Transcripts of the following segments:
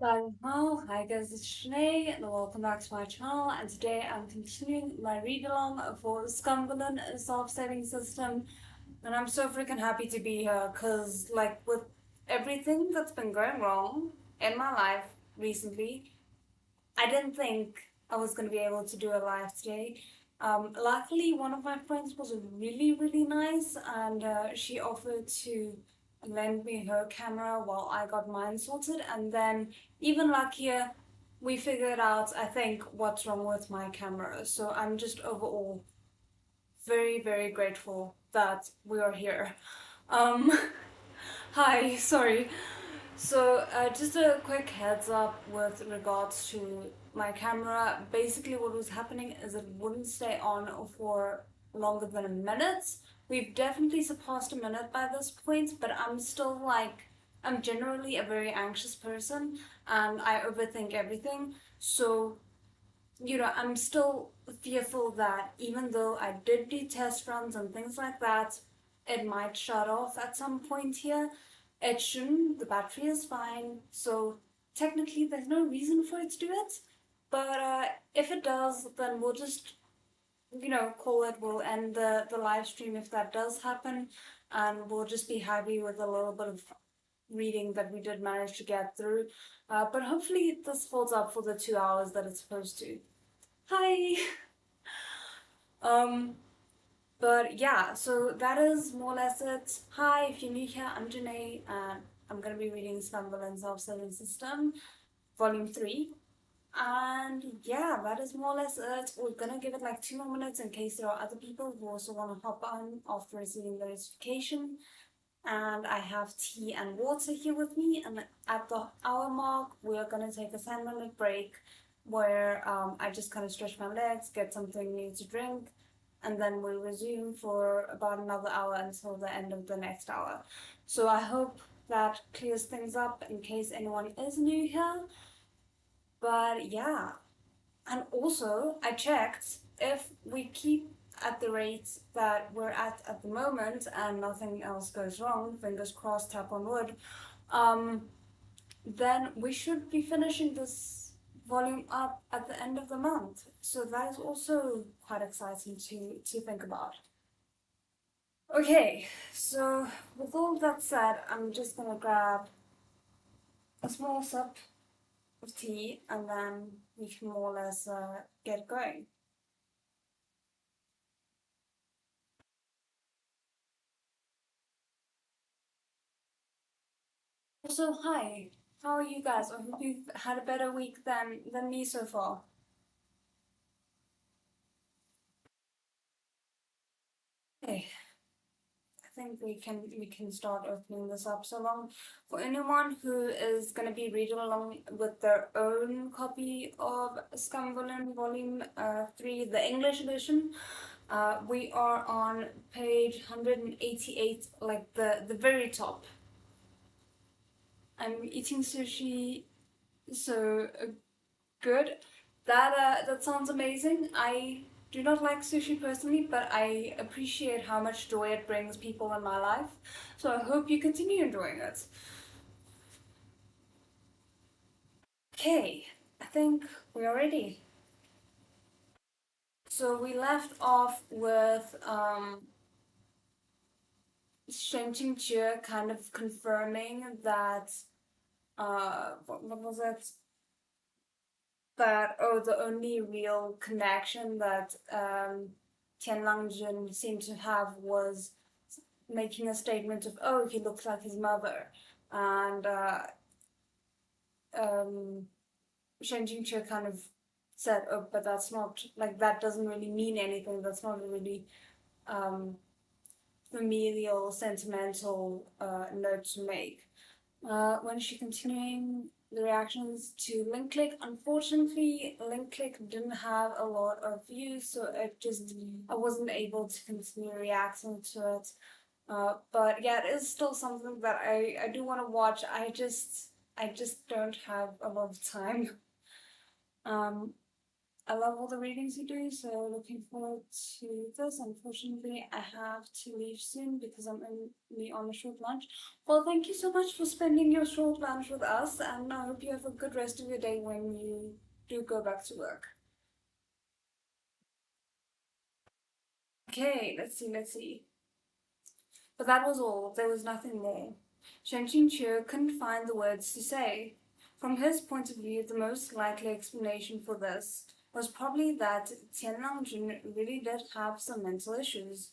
Hi guys, it's Shanae and welcome back to my channel, and today I'm continuing my read-along for Scum Villian Self-Saving System, and I'm so freaking happy to be here because like with everything that's been going wrong in my life recently, I didn't think I was going to be able to do a live today. Luckily, one of my friends was really nice, and she offered to lend me her camera while I got mine sorted. And then, even luckier, we figured out, I think, what's wrong with my camera. So I'm just overall very grateful that we are here. Um, Hi, sorry. So, just a quick heads up with regards to my camera. Basically, what was happening is it wouldn't stay on for longer than a minute. We've definitely surpassed a minute by this point, but I'm still like, I'm generally a very anxious person and I overthink everything. So, I'm still fearful that even though I did do test runs and things like that, it might shut off at some point here. It shouldn't, the battery is fine, so technically there's no reason for it to do it. But if it does, then we'll just, call it, we'll end the live stream if that does happen, and we'll just be happy with a little bit of reading that we did manage to get through. But hopefully this holds up for the 2 hours that it's supposed to. Hi. Um, but yeah, so that is more or less it. Hi, if you're new here, I'm Janae, and I'm gonna be reading Scum Villian Self-Saving System, Volume 3. And yeah, that is more or less it. We're gonna give it like 2 more minutes in case there are other people who also want to hop on after receiving the notification. And I have tea and water here with me. And at the hour mark, we're gonna take a 10-minute break where I just kind of stretch my legs, get something new to drink, and then we'll resume for about another hour until the end of the next hour. So I hope that clears things up in case anyone is new here. But yeah, and also I checked if we keep at the rate that we're at the moment and nothing else goes wrong, fingers crossed, tap on wood, um, then we should be finishing this volume up at the end of the month. So that is also quite exciting to think about. Okay, so with all that said, I'm just gonna grab a small sip of tea and then we can more or less get going. So hi, how are you guys? I hope you've had a better week than me so far. Okay, I think we can start opening this up. So long for anyone who is gonna be reading along with their own copy of Scum Villian Volume 3, the English edition. We are on page 188, like the very top. I'm eating sushi, so good. That sounds amazing. I do not like sushi personally, but I appreciate how much joy it brings people in my life. So I hope you continue enjoying it. Okay, I think we are ready. So we left off with Shen Qingqie kind of confirming that what was it? That the only real connection that Tian Langjun seemed to have was making a statement of, oh, he looks like his mother. And um, Shen Jingche kind of said, oh, but that's not, like, that doesn't really mean anything. That's not a really um, familial, sentimental note to make. When is she continuing the reactions to link click? Unfortunately, link click didn't have a lot of views, so I wasn't able to continue reacting to it. But yeah, it is still something that I do want to watch. I just don't have a lot of time. Um, I love all the readings you do, so looking forward to this. Unfortunately, I have to leave soon because I'm only on a short lunch. Well, thank you so much for spending your short lunch with us, and I hope you have a good rest of your day when you do go back to work. Okay, let's see. But that was all. There was nothing more. Shen Qingqiu couldn't find the words to say. From his point of view, the most likely explanation for this was probably that Tianlangjun really did have some mental issues.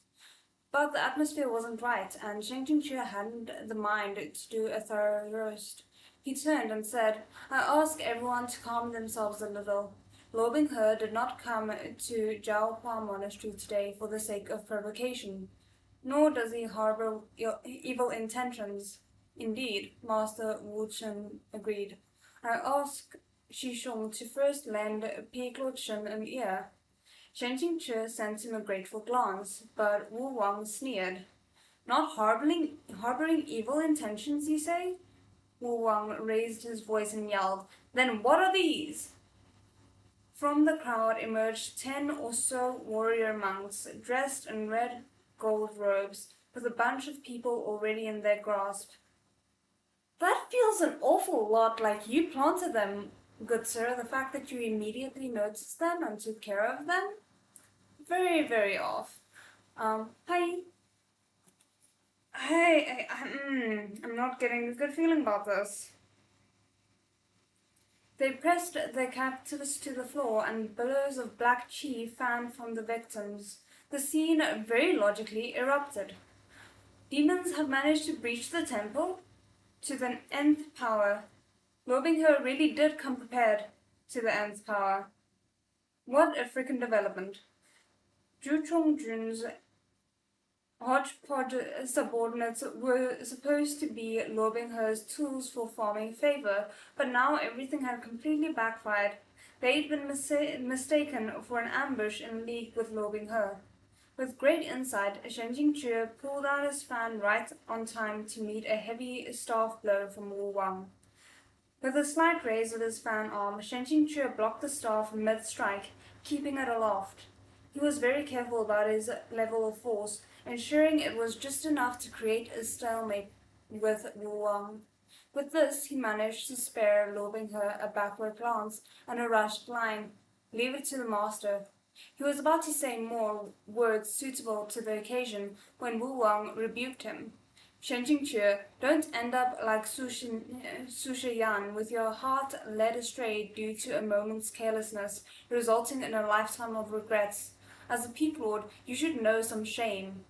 But the atmosphere wasn't right, and Shen Qingqiu hadn't the mind to do a thorough roast. He turned and said, I ask everyone to calm themselves a little. Lo Binghe did not come to Jiaohua Monastery today for the sake of provocation, nor does he harbor evil intentions. Indeed, Master Wu Chen agreed. I ask Shishong to first lend Piglo Chen an ear. Shen Qingche sent him a grateful glance, but Wu Wang sneered. Not harboring evil intentions, you say? Wu Wang raised his voice and yelled, Then what are these? From the crowd emerged 10 or so warrior monks, dressed in red gold robes, with a bunch of people already in their grasp. That feels an awful lot like you planted them, good sir. The fact that you immediately noticed them and took care of them? Very, very off. Hi. Hey, I'm not getting a good feeling about this. They pressed their captives to the floor, and billows of black chi fanned from the victims. The scene very logically erupted. Demons have managed to breach the temple to the nth power. Lo Binghe really did come prepared to the nth power. What a freaking development. Zhu Chongjun's hodgepodge subordinates were supposed to be Lo Binghe's tools for farming favor, but now everything had completely backfired. They'd been mistaken for an ambush in league with Lo Binghe. With great insight, Shen Jingque pulled out his fan right on time to meet a heavy staff blow from Wu Wang. With a slight raise of his fan arm, Shen Jingque blocked the staff mid-strike, keeping it aloft. He was very careful about his level of force, ensuring it was just enough to create a stalemate with Wu Wang. With this, he managed to spare Lo Binghe a backward glance and a rushed line. Leave it to the master. He was about to say more words suitable to the occasion when Wu Wang rebuked him. Shen Jingque, don't end up like Su Shiyan with your heart led astray due to a moment's carelessness, resulting in a lifetime of regrets. As a peak lord, you should know some shame.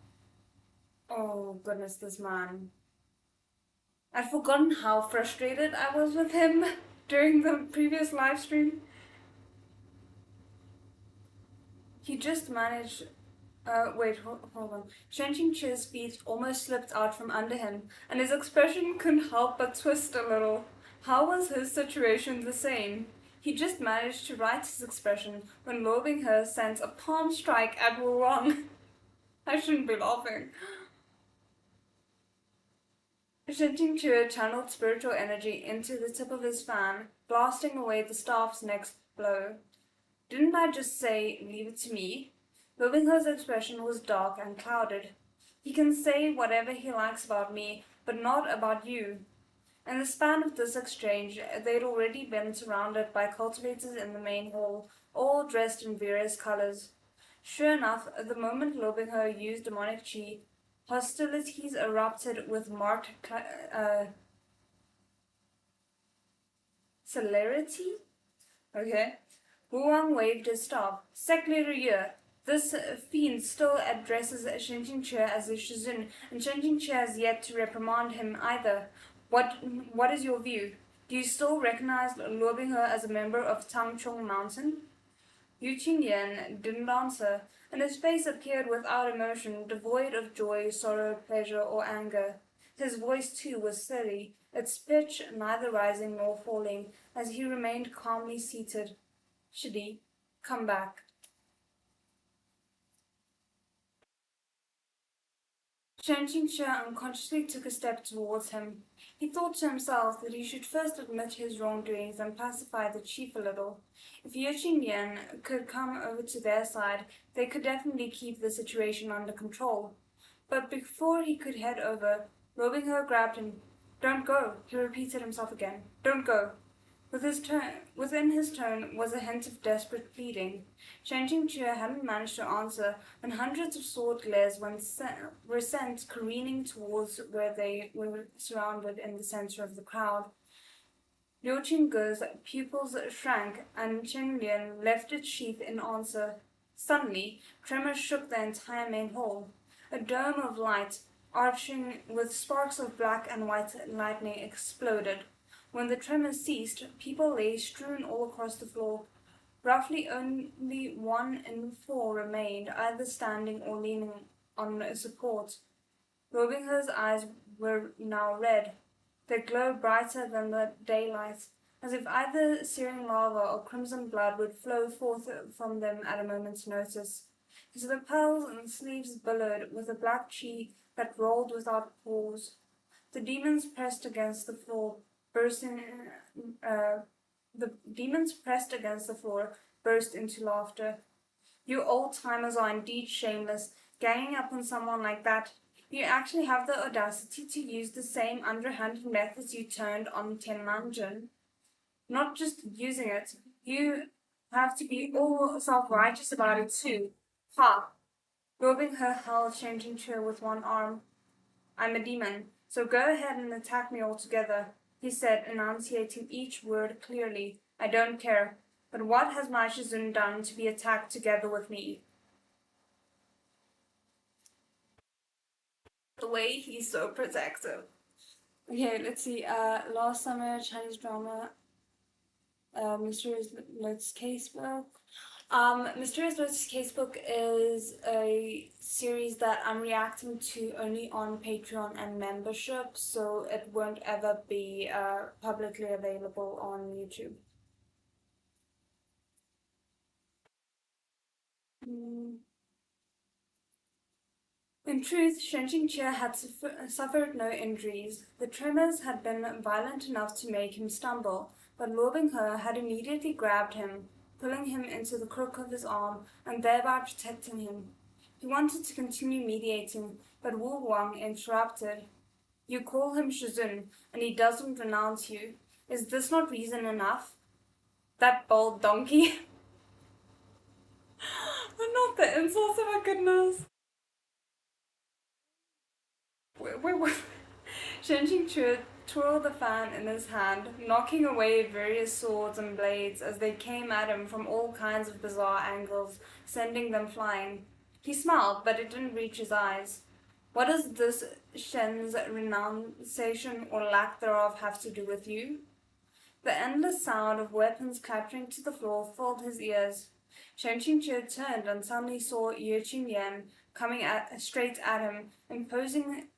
Oh, goodness, this man. I'd forgotten how frustrated I was with him during the previous live stream. He just managed. Wait, hold on. Shen Qingqi's feet almost slipped out from under him, and his expression couldn't help but twist a little. How was his situation the same? He just managed to right his expression when Lo Binghe sent a palm strike at Wu Wang. I shouldn't be laughing. Shen Qingqi channeled spiritual energy into the tip of his fan, blasting away the staff's next blow. Didn't I just say, leave it to me? Lo Binghe's expression was dark and clouded. He can say whatever he likes about me, but not about you. In the span of this exchange, they'd already been surrounded by cultivators in the main hall, all dressed in various colors. Sure enough, the moment Lo Binghe used demonic chi, hostilities erupted with marked celerity. Okay. Wu Wang waved his staff. Seculator Ye, this fiend still addresses Shen Jingque as a Shizun, and Shen Jingque has yet to reprimand him either. What is your view? Do you still recognize Luo Binghe as a member of Tangchong Mountain? Yu Qingyan didn't answer, and his face appeared without emotion, devoid of joy, sorrow, pleasure, or anger. His voice, too, was steady, its pitch neither rising nor falling, as he remained calmly seated. Shidi, come back. Shen Qingxia unconsciously took a step towards him. He thought to himself that he should first admit his wrongdoings and pacify the chief a little. If Yan could come over to their side, they could definitely keep the situation under control. But before he could head over, Robinho grabbed him. "Don't go," he repeated himself again. "Don't go." Within his tone was a hint of desperate pleading. Shen Qingque hadn't managed to answer when hundreds of sword glares were sent careening towards where they were surrounded in the center of the crowd. Liu Qingge's pupils shrank, and Chen Lian left its sheath in answer. Suddenly, tremors shook the entire main hall. A dome of light, arching with sparks of black and white lightning, exploded. When the tremors ceased, people lay strewn all across the floor. Roughly only 1 in 4 remained, either standing or leaning on a support. Robinhood's eyes were now red. They glowed brighter than the daylight, as if either searing lava or crimson blood would flow forth from them at a moment's notice. His lapels and sleeves billowed with a black chi that rolled without pause. The demons pressed against the floor, burst into laughter. "You old-timers are indeed shameless, ganging up on someone like that. You actually have the audacity to use the same underhanded methods you turned on Tianmanjin. Not just using it, you have to be all self-righteous about it too. Ha!" Rubbing her held Shen Qingque with one arm. "I'm a demon, so go ahead and attack me altogether," he said, enunciating each word clearly. "I don't care. But what has my Shizun done to be attacked together with me?" The way he's so protective. Okay, let's see. Last summer, Chinese drama, Mysterious Notes Casebook. Mysterious Notes Casebook is a series that I'm reacting to only on Patreon and membership, so it won't ever be publicly available on YouTube. In truth, Shen Qingque had suffered no injuries. The tremors had been violent enough to make him stumble, but Luo Binghe had immediately grabbed him, pulling him into the crook of his arm and thereby protecting him. He wanted to continue mediating, but Wu Wang interrupted. "You call him Shizun, and he doesn't renounce you. Is this not reason enough? That bold donkey." Not the insults, oh my goodness. Wait. Shen Qingque twirled the fan in his hand, knocking away various swords and blades as they came at him from all kinds of bizarre angles, sending them flying. He smiled, but it didn't reach his eyes. "What does this Shen's renunciation or lack thereof have to do with you?" The endless sound of weapons clattering to the floor filled his ears. Shen Qingque turned and suddenly saw Ye Qingyan coming straight at him, imposing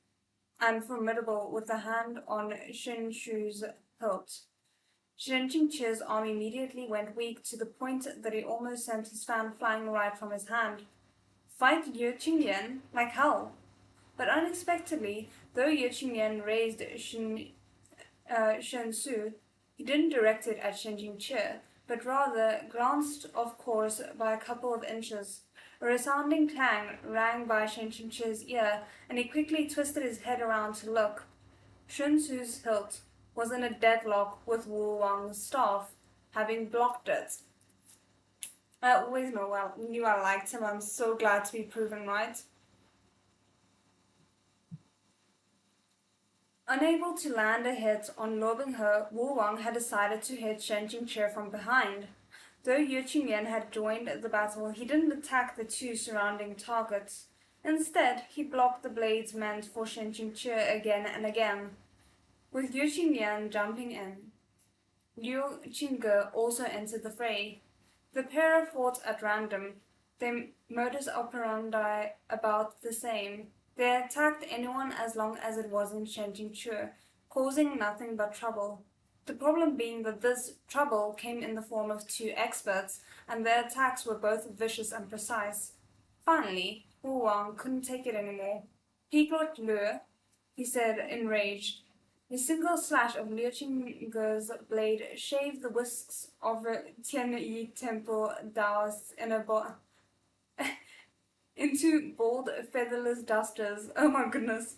and formidable, with a hand on Shen Shu's hilt. Shen Qingque's arm immediately went weak to the point that he almost sent his fan flying right from his hand. Fight Ye Qingyan like hell! But unexpectedly, though Ye Qingyan raised Shen Su, he didn't direct it at Shen Qingque, but rather glanced off course by a couple of inches. A resounding clang rang by Shen Qingque's ear, and he quickly twisted his head around to look. Shun Tzu's hilt was in a deadlock with Wu Wang's staff, having blocked it. I always knew I liked him. I'm so glad to be proven right. Unable to land a hit on Luo Binghe, Wu Wang had decided to hit Shen Qingque from behind. Though Ye Qingyan had joined the battle, he didn't attack the two surrounding targets. Instead, he blocked the blades meant for Shen Qingque again and again. With Ye Qingyan jumping in, Liu Qingge also entered the fray. The pair fought at random, their modus operandi about the same. They attacked anyone as long as it wasn't Shen Qingque, causing nothing but trouble. The problem being that this trouble came in the form of two experts, and their attacks were both vicious and precise. Finally, Wu Wang couldn't take it anymore. "Piglet Lure," he said, enraged. A single slash of Liu Qingge's blade shaved the whisks of Tianyi Temple Dao's into bald, featherless dusters. Oh my goodness.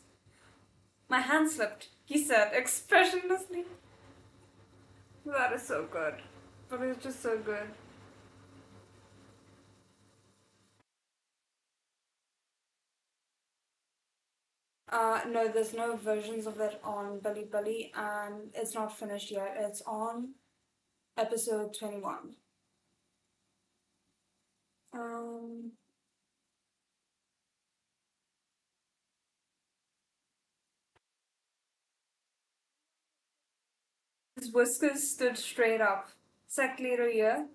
My hand slipped, he said expressionlessly. That is so good. But it's just so good. No, there's no versions of it on Bilibili, and it's not finished yet. It's on episode 21. Um, his whiskers stood straight up. Sec later year,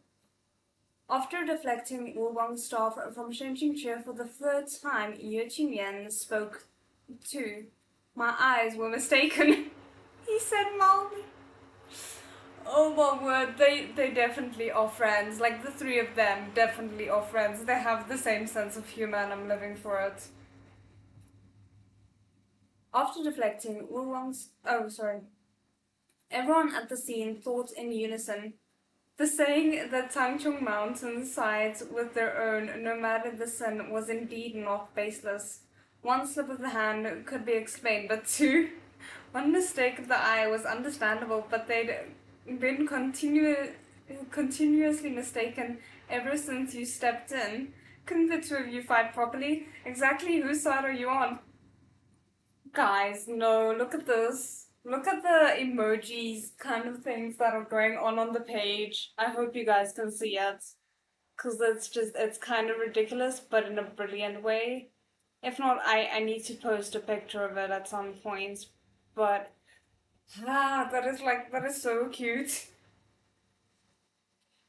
after deflecting Wu Wang's staff from Shen Qingque for the third time, Ye Qingyan spoke too. My eyes were mistaken, he said mildly. Oh my word, they definitely are friends. Like, the three of them definitely are friends. They have the same sense of humor and I'm living for it. After deflecting, Wu Wang's... Oh, sorry. Everyone at the scene thought in unison. The saying that Tangchung Mountain sides with their own, no matter the sin, was indeed not baseless. One slip of the hand could be explained, but two... One mistake of the eye was understandable, but they'd been continuously mistaken ever since you stepped in. Couldn't the two of you fight properly? Exactly whose side are you on? Guys, no, look at this. Look at the emojis kind of things that are going on the page. I hope you guys can see it. Because it's kind of ridiculous, but in a brilliant way. If not, I need to post a picture of it at some point. But, that is so cute.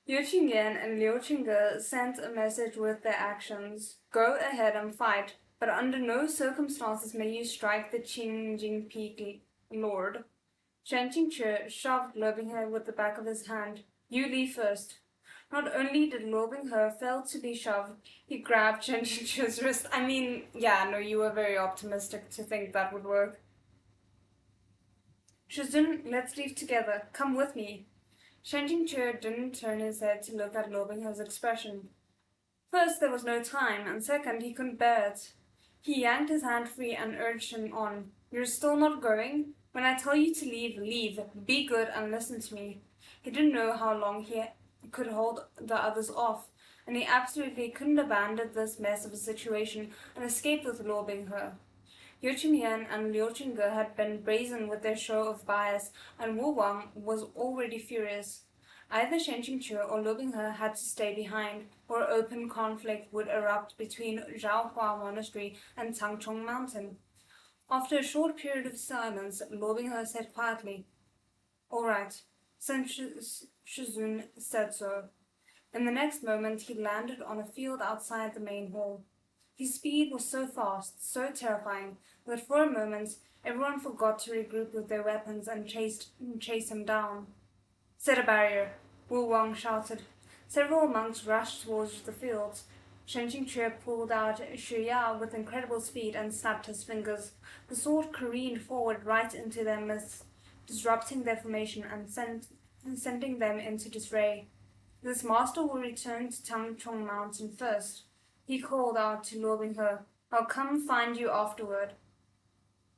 Yu Qingyan and Liu Qingge sent a message with their actions. Go ahead and fight, but under no circumstances may you strike the Qingjing Peak Lord. Shen Qingche shoved Lo Binghe with the back of his hand. You leave first. Not only did Lo Binghe fail to be shoved, he grabbed Shen Qingche's wrist. I mean, yeah, no, you were very optimistic to think that would work. Shizun, let's leave together. Come with me. Shen Qingche didn't turn his head to look at Lo Binghe's expression. First, there was no time, and second, he couldn't bear it. He yanked his hand free and urged him on. You're still not going? When I tell you to leave, leave. Be good and listen to me. He didn't know how long he could hold the others off, and he absolutely couldn't abandon this mess of a situation and escape with Lo Binghe. Yu Qingyan and Liu Qingge had been brazen with their show of bias, and Wu Wang was already furious. Either Shen Qingque or Lu Binghe had to stay behind, or open conflict would erupt between Zhaohua Monastery and Tangchong Mountain. After a short period of silence, Lu Binghe said quietly, "All right." Sun Shizun said so. In the next moment, he landed on a field outside the main hall. His speed was so fast, so terrifying, that for a moment everyone forgot to regroup with their weapons and chase him down. Set a barrier, Wu Wang shouted. Several monks rushed towards the field. Shen Qingque pulled out Shuya with incredible speed and snapped his fingers. The sword careened forward right into their midst, disrupting their formation and sending them into disarray. This master will return to Tangchong Mountain first. He called out to Lo Binghe, I'll come find you afterward.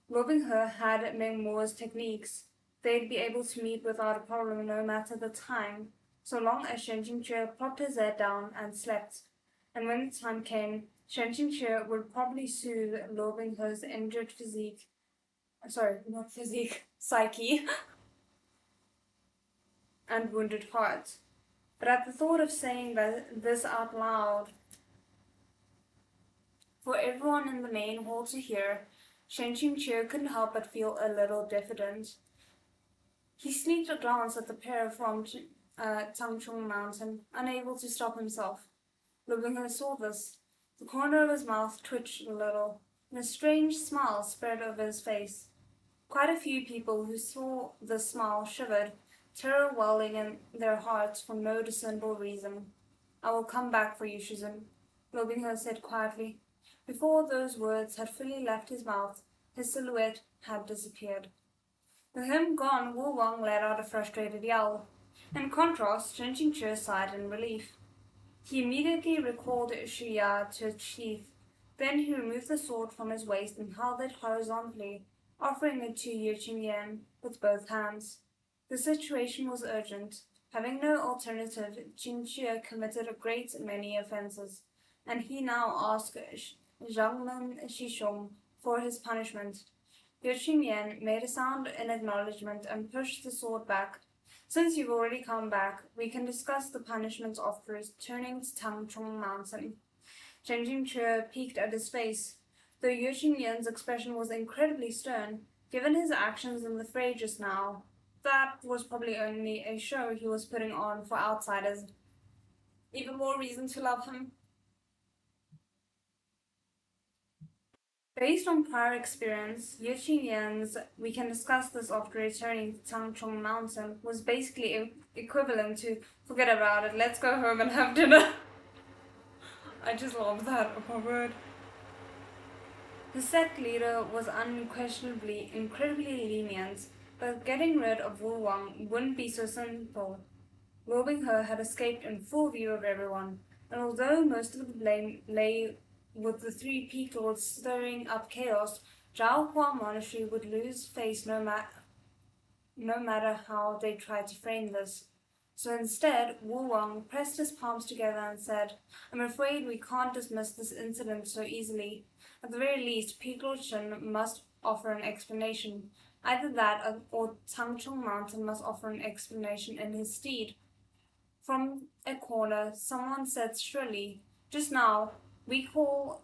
Lo Binghe had Meng Mo's techniques. They'd be able to meet without a problem no matter the time, so long as Shen Qingque propped his head down and slept. And when the time came, Shen Qingque would probably soothe Lo Binghe's injured psyche, and wounded heart. But at the thought of saying this out loud, for everyone in the main hall to hear, Shen Qingque couldn't help but feel a little diffident. He sneaked a glance at the pair from Tangchong Mountain, unable to stop himself. Lu Binghe saw this. The corner of his mouth twitched a little, and a strange smile spread over his face. Quite a few people who saw this smile shivered, terror welling in their hearts for no discernible reason. I will come back for you, Shizun, Lu Binghe said quietly. Before those words had fully left his mouth, his silhouette had disappeared. With him gone, Wu Wang let out a frustrated yell. In contrast, Chen Qingque sighed in relief. He immediately recalled Xu Ya to its sheath. Then he removed the sword from his waist and held it horizontally, offering it to Yu Qingyan with both hands. The situation was urgent. Having no alternative, Qingque committed a great many offenses, and he now asked Zhangmen Shishong for his punishment. Yu Qingyan made a sound in acknowledgement and pushed the sword back. Since you've already come back, we can discuss the punishments after returning to Tangchong Mountain. Chen Jingque peeked at his face. Though Yu Qingyan's expression was incredibly stern, given his actions in the fray just now, that was probably only a show he was putting on for outsiders. Even more reason to love him. Based on prior experience, Yu Qingyan's "we can discuss this after returning to Tangchong Mountain" was basically equivalent to "forget about it, let's go home and have dinner." I just love that, oh my word. The sect leader was unquestionably incredibly lenient, but getting rid of Wu Wang wouldn't be so simple. Luo Binghe had escaped in full view of everyone, and although most of the blame lay with the three Peak Lords stirring up chaos, Zhaohua Monastery would lose face no matter how they tried to frame this. So instead, Wu Wang pressed his palms together and said, "I'm afraid we can't dismiss this incident so easily. At the very least, Peak Lord Shen must offer an explanation. Either that or Tangchong Mountain must offer an explanation in his stead." From a corner, someone said shrilly, "Just now, we called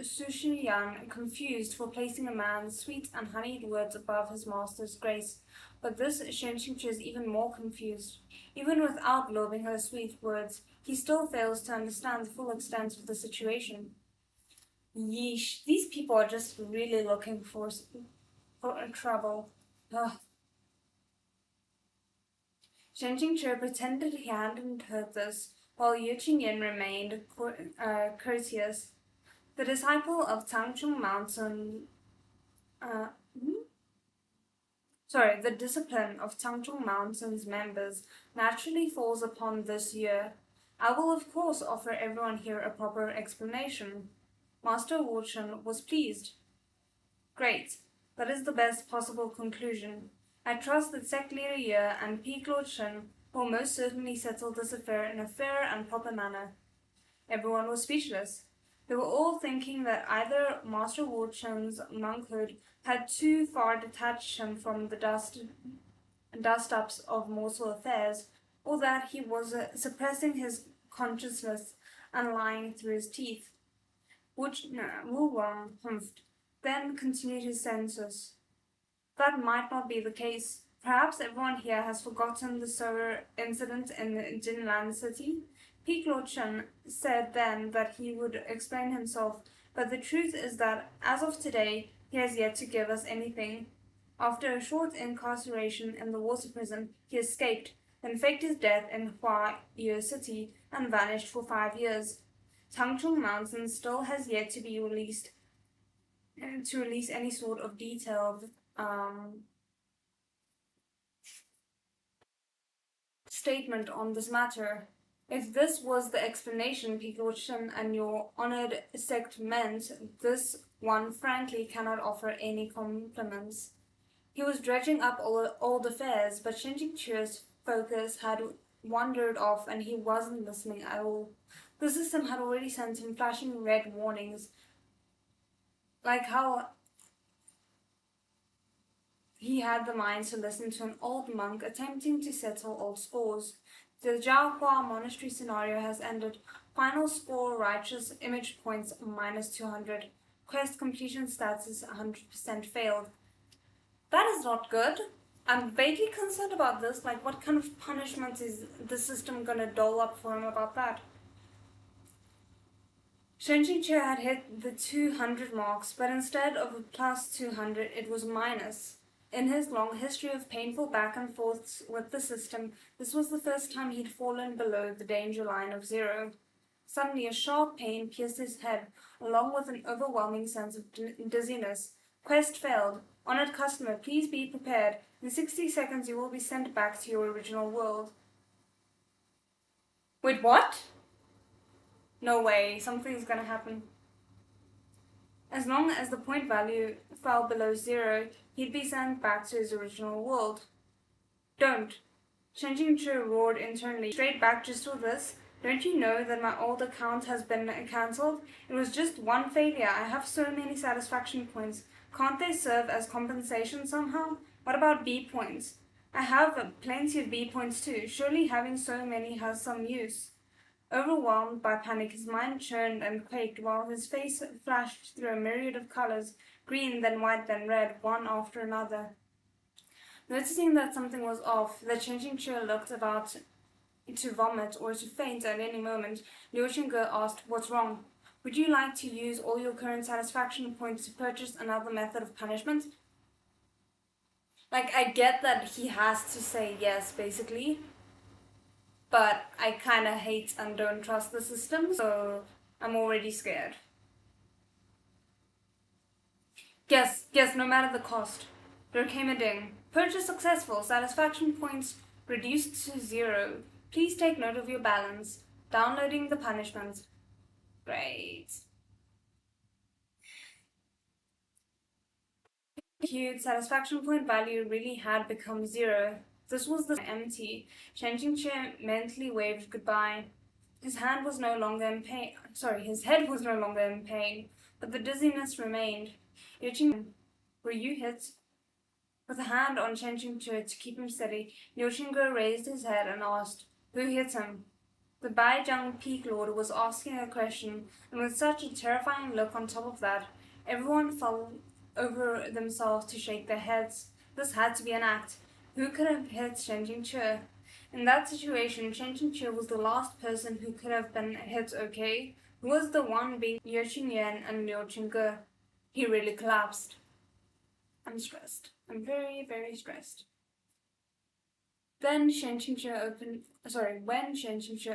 Su Shiyan confused for placing a man's sweet and honeyed words above his master's grace. But this Shen Qingque is even more confused. Even without lobbing her sweet words, he still fails to understand the full extent of the situation." Yeesh, these people are just really looking for trouble. Ugh. Shen Qingque pretended he hadn't heard this, while Yu Qingyan remained courteous. The disciple of Tangchong Mountain, the discipline of Tangchong Mountain's members naturally falls upon this year. I will of course offer everyone here a proper explanation. Master Wu Chen was pleased. Great, that is the best possible conclusion. I trust that Sect Leader Ye and Peak Lord Shen will most certainly settle this affair in a fair and proper manner. Everyone was speechless. They were all thinking that either Master Wu Chen's monkhood had too far detached him from the dust-ups of mortal affairs, or that he was suppressing his consciousness and lying through his teeth. Wu Wang humphed, then continued his sentence. That might not be the case. Perhaps everyone here has forgotten the solar incident in Jinlan City. Peak Lord Shen said then that he would explain himself, but the truth is that, as of today, he has yet to give us anything. After a short incarceration in the water prison, he escaped, then faked his death in Huaye City and vanished for 5 years. Tangchong Mountain still has yet to be released, to release any sort of detailed statement on this matter. If this was the explanation Peak Lord Shen and your honored sect meant, this one frankly cannot offer any compliments. He was dredging up old affairs, but Shen Jingque's focus had wandered off and he wasn't listening at all. The system had already sent him flashing red warnings, like how he had the mind to listen to an old monk attempting to settle old scores. The Zhaohua Monastery scenario has ended. Final score righteous image points -200. Quest completion status 100% failed. That is not good. I'm vaguely concerned about this. Like, what kind of punishment is the system gonna dole up for him about that? Shen Jingque had hit the 200 marks, but instead of a +200, it was minus. In his long history of painful back and forths with the system, this was the first time he'd fallen below the danger line of 0. Suddenly, a sharp pain pierced his head, along with an overwhelming sense of dizziness. Quest failed. Honored customer, please be prepared. In 60 seconds you will be sent back to your original world. Wait, what? No way, something's gonna happen. As long as the point value fell below 0, he'd be sent back to his original world. Don't. Changing to roared internally. Straight back just for this. Don't you know that my old account has been cancelled? It was just one failure. I have so many satisfaction points. Can't they serve as compensation somehow? What about B points? I have plenty of B points too. Surely having so many has some use. Overwhelmed by panic, his mind churned and quaked while his face flashed through a myriad of colors, green, then white, then red, one after another. Noticing that something was off, the changing chair looked about to vomit or to faint at any moment. Liu Xingge asked, "What's wrong? Would you like to use all your current satisfaction points to purchase another method of punishment?" Like, I get that he has to say yes, basically, but I kinda hate and don't trust the system, so I'm already scared. Yes, no matter the cost. There came a ding. Purchase successful. Satisfaction points reduced to 0. Please take note of your balance. Downloading the punishment. Great. Cute. Satisfaction point value really had become 0. This was the empty. Changing chair mentally waved goodbye. His hand was no longer in pain. His head was no longer in pain, but the dizziness remained. Were you hit? With a hand on Changing Chair to keep him steady, Liu Xingge raised his head and asked, "Who hit him?" The Baijiang Peak Lord was asking a question, and with such a terrifying look on top of that, everyone fell over themselves to shake their heads. This had to be an act. Who could have hit Changing Chair? In that situation, Changing Chair was the last person who could have been hit, okay? Who was the one being Ye Qingyuan and Liu Xingge? He really collapsed. I'm stressed. I'm very, very stressed. When Shen Qingxue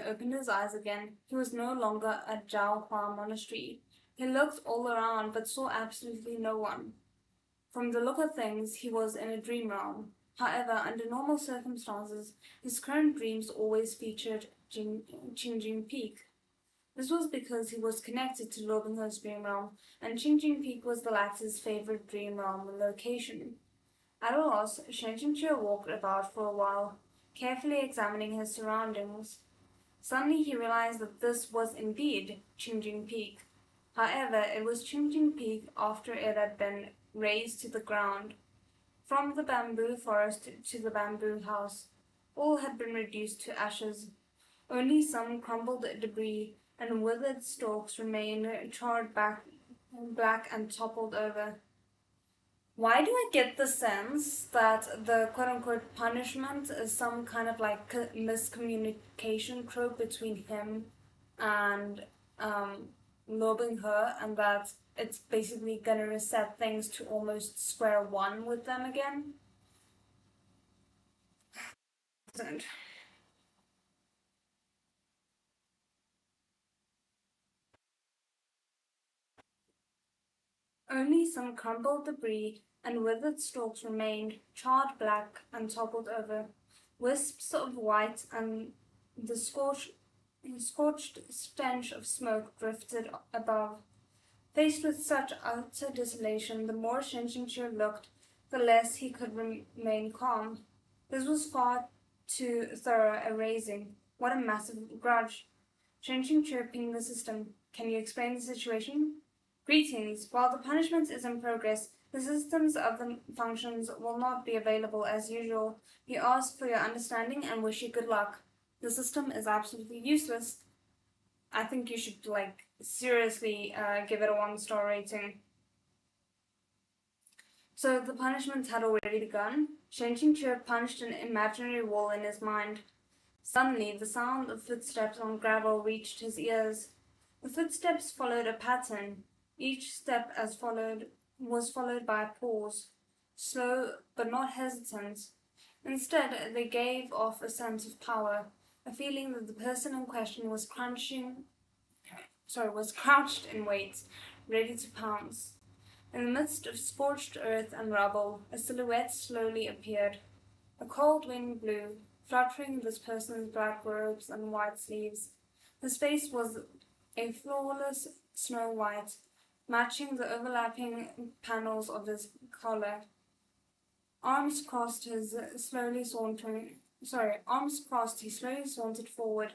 opened his eyes again, he was no longer at Zhaohua Monastery. He looked all around but saw absolutely no one. From the look of things, he was in a dream realm. However, under normal circumstances, his current dreams always featured Qingjing Peak. This was because he was connected to Lobinghe's dream realm, and Qingjing Peak was the latter's favorite dream realm location. At a loss, Shen Qingxue walked about for a while, carefully examining his surroundings. Suddenly he realized that this was indeed Qingjing Peak. However, it was Qingjing Peak after it had been razed to the ground. From the bamboo forest to the bamboo house, all had been reduced to ashes. Only some crumbled debris and withered stalks remained, charred black and toppled over. Why do I get the sense that the quote-unquote punishment is some kind of like miscommunication trope between him and Lobing her, and that it's basically gonna reset things to almost square one with them again? Only some crumbled debris and withered stalks remained, charred black and toppled over. Wisps of white and the scorched stench of smoke drifted above. Faced with such utter desolation, the more Shen Qingxue looked, the less he could remain calm. This was far too thorough a raising. What a massive grudge. Shen Qingxue pinged the system. "Can you explain the situation?" "Greetings. While the punishment is in progress, the systems of the functions will not be available as usual. We ask for your understanding and wish you good luck." The system is absolutely useless. I think you should, like, seriously give it a 1-star rating. So the punishment had already begun. Shen Qingxue punched an imaginary wall in his mind. Suddenly, the sound of footsteps on gravel reached his ears. The footsteps followed a pattern. Each step was followed by a pause, slow but not hesitant. Instead, they gave off a sense of power, a feeling that the person in question was crouched in wait, ready to pounce. In the midst of scorched earth and rubble, a silhouette slowly appeared. A cold wind blew, fluttering this person's black robes and white sleeves. His face was a flawless snow white, matching the overlapping panels of his collar. Arms crossed, he slowly sauntered forward.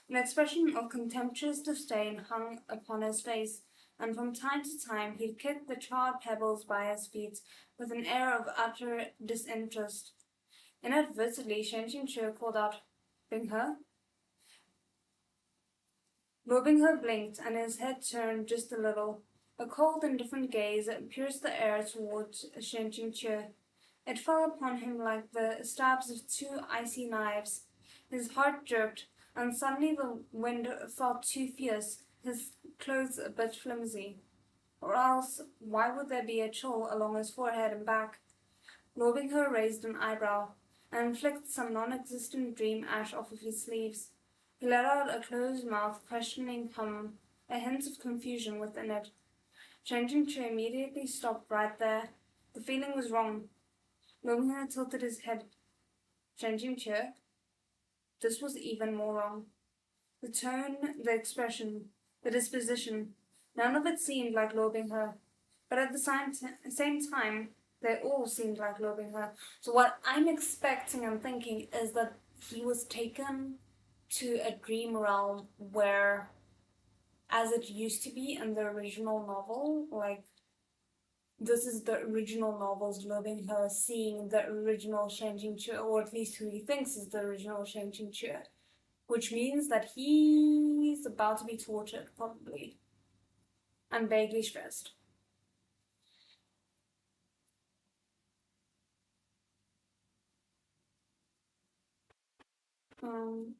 An expression of contemptuous disdain hung upon his face, and from time to time he kicked the charred pebbles by his feet with an air of utter disinterest. Inadvertently, Shen Qingque called out, "Binghe?" Lo Binghe blinked, and his head turned just a little. A cold, indifferent gaze pierced the air towards Shen Qingque. It fell upon him like the stabs of two icy knives. His heart jerked, and suddenly the wind felt too fierce, his clothes a bit flimsy. Or else, why would there be a chill along his forehead and back? Lo Binghe raised an eyebrow, and flicked some non-existent dream ash off of his sleeves. He let out a closed mouth, questioning hum, a hint of confusion within it. Shen Qingque immediately stopped right there. The feeling was wrong. Lo Binghe tilted his head. Shen Qingque? This was even more wrong. The tone, the expression, the disposition, none of it seemed like Lo Binghe. But at the same time, they all seemed like Lo Binghe. So what I'm expecting and thinking is that he was taken to a dream realm where, as it used to be in the original novel, like, this is the original novel's Lo Binghe seeing the original Shen Qingque, or at least who he thinks is the original Shen Qingque, which means that he's about to be tortured, probably, and vaguely stressed. Um,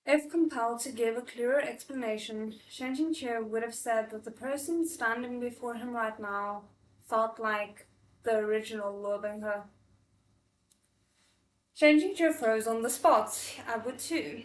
If compelled to give a clearer explanation, Shen Qingque would have said that the person standing before him right now felt like the original Lo Binghe. Shen Qingque froze on the spot. I would too.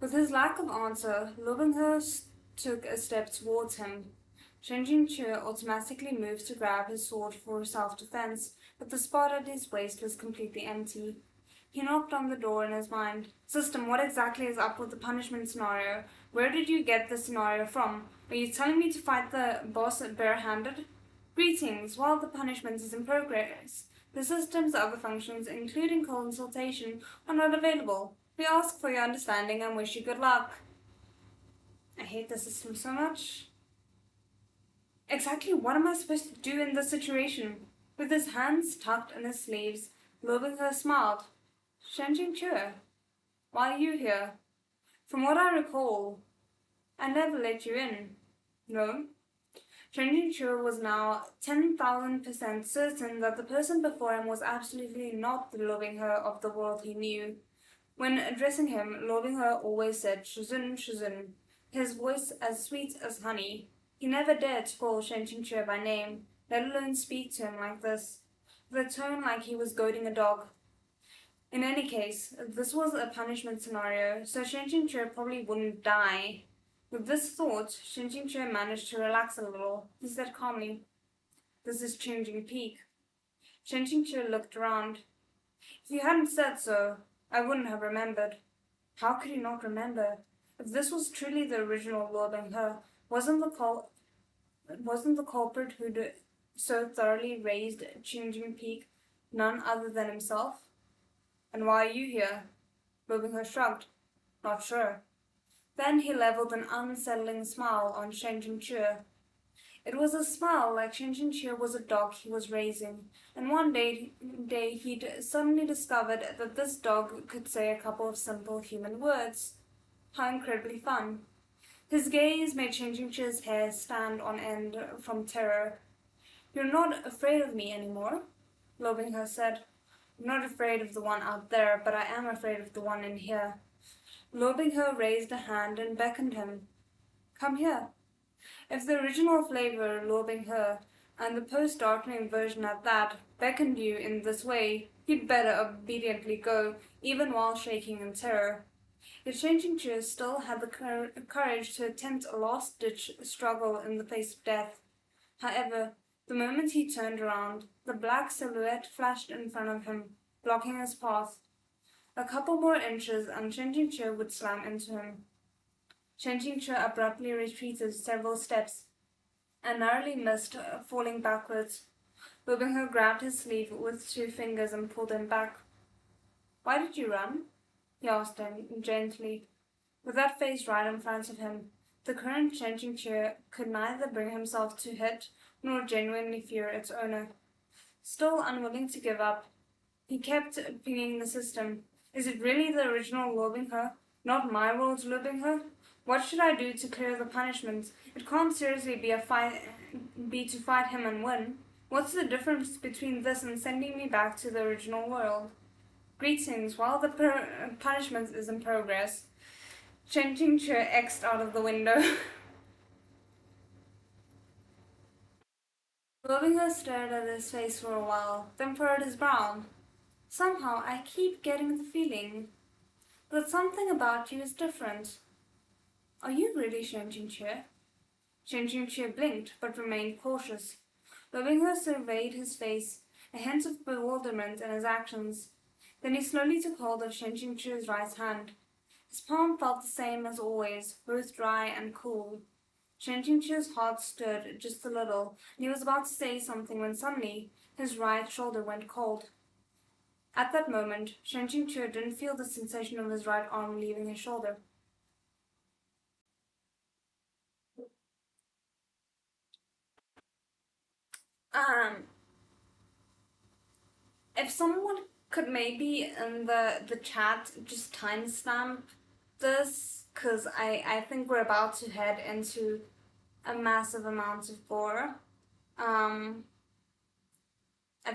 With his lack of answer, Lo Binghe took a step towards him. Shen Qingque automatically moved to grab his sword for self-defense, but the spot at his waist was completely empty. He knocked on the door in his mind. "System, what exactly is up with the punishment scenario? Where did you get the scenario from? Are you telling me to fight the boss barehanded? Greetings, while the punishment is in progress, the system's other functions, including consultation, are not available. We ask for your understanding and wish you good luck." I hate the system so much. Exactly what am I supposed to do in this situation? With his hands tucked in his sleeves, Lo Binghe smiled. "Shen Qingque, why are you here? From what I recall, I never let you in." "No?" Shen Qingque was now 10,000% certain that the person before him was absolutely not the Lo Binghe of the world he knew. When addressing him, Lo Binghe always said "Shuzun, Shuzun," his voice as sweet as honey. He never dared to call Shen Qingque by name, let alone speak to him like this, with a tone like he was goading a dog. In any case, this was a punishment scenario, so Shen Qingque probably wouldn't die. With this thought, Shen Qingque managed to relax a little. He said calmly, "This is Changing Peak." Shen Qingque looked around. "If you hadn't said so, I wouldn't have remembered." How could he not remember? If this was truly the original Lo Binghe, wasn't the culprit who'd so thoroughly raised Changing Peak none other than himself? "And why are you here?" Lo Binghe shrugged. "Not sure." Then he leveled an unsettling smile on Shen Qingque. It was a smile like Shen Qingque was a dog he was raising, and one day he'd suddenly discovered that this dog could say a couple of simple human words. How incredibly fun. His gaze made Shen Qingque's hair stand on end from terror. "You're not afraid of me anymore?" Lo Binghe said. "I'm not afraid of the one out there, but I am afraid of the one in here." Lo Binghe raised a hand and beckoned him. "Come here." If the original flavor, Lo Binghe, and the post-darkening version at that, beckoned you in this way, you'd better obediently go, even while shaking in terror. Yet Changing Chu still had the courage to attempt a last-ditch struggle in the face of death. However, the moment he turned around, the black silhouette flashed in front of him, blocking his path. A couple more inches and Changing Chu would slam into him. Changing Chu abruptly retreated several steps and narrowly missed, falling backwards. Lubinghe grabbed his sleeve with 2 fingers and pulled him back. "Why did you run?" he asked him gently. With that face right in front of him, the current Changing Chu could neither bring himself to hit nor genuinely fear its owner. Still unwilling to give up, he kept pinging the system. "Is it really the original Lubinghe, not my world's Lubinghe? What should I do to clear the punishment? It can't seriously be to fight him and win. What's the difference between this and sending me back to the original world? Greetings, while the punishment is in progress." Changing Chu X'd out of the window. Lubinghe stared at his face for a while, then furrowed his brow. "Somehow I keep getting the feeling that something about you is different. Are you really Changing Chu?" Changing Chu blinked, but remained cautious. Lubinghe surveyed his face, a hint of bewilderment in his actions. Then he slowly took hold of Changing Chu's right hand. His palm felt the same as always, both dry and cool. Changing Chu's heart stirred just a little, and he was about to say something when suddenly his right shoulder went cold. At that moment, Changing Chu didn't feel the sensation of his right arm leaving his shoulder. If someone could maybe in the chat just timestamp this, because I think we're about to head into a massive amount of gore. I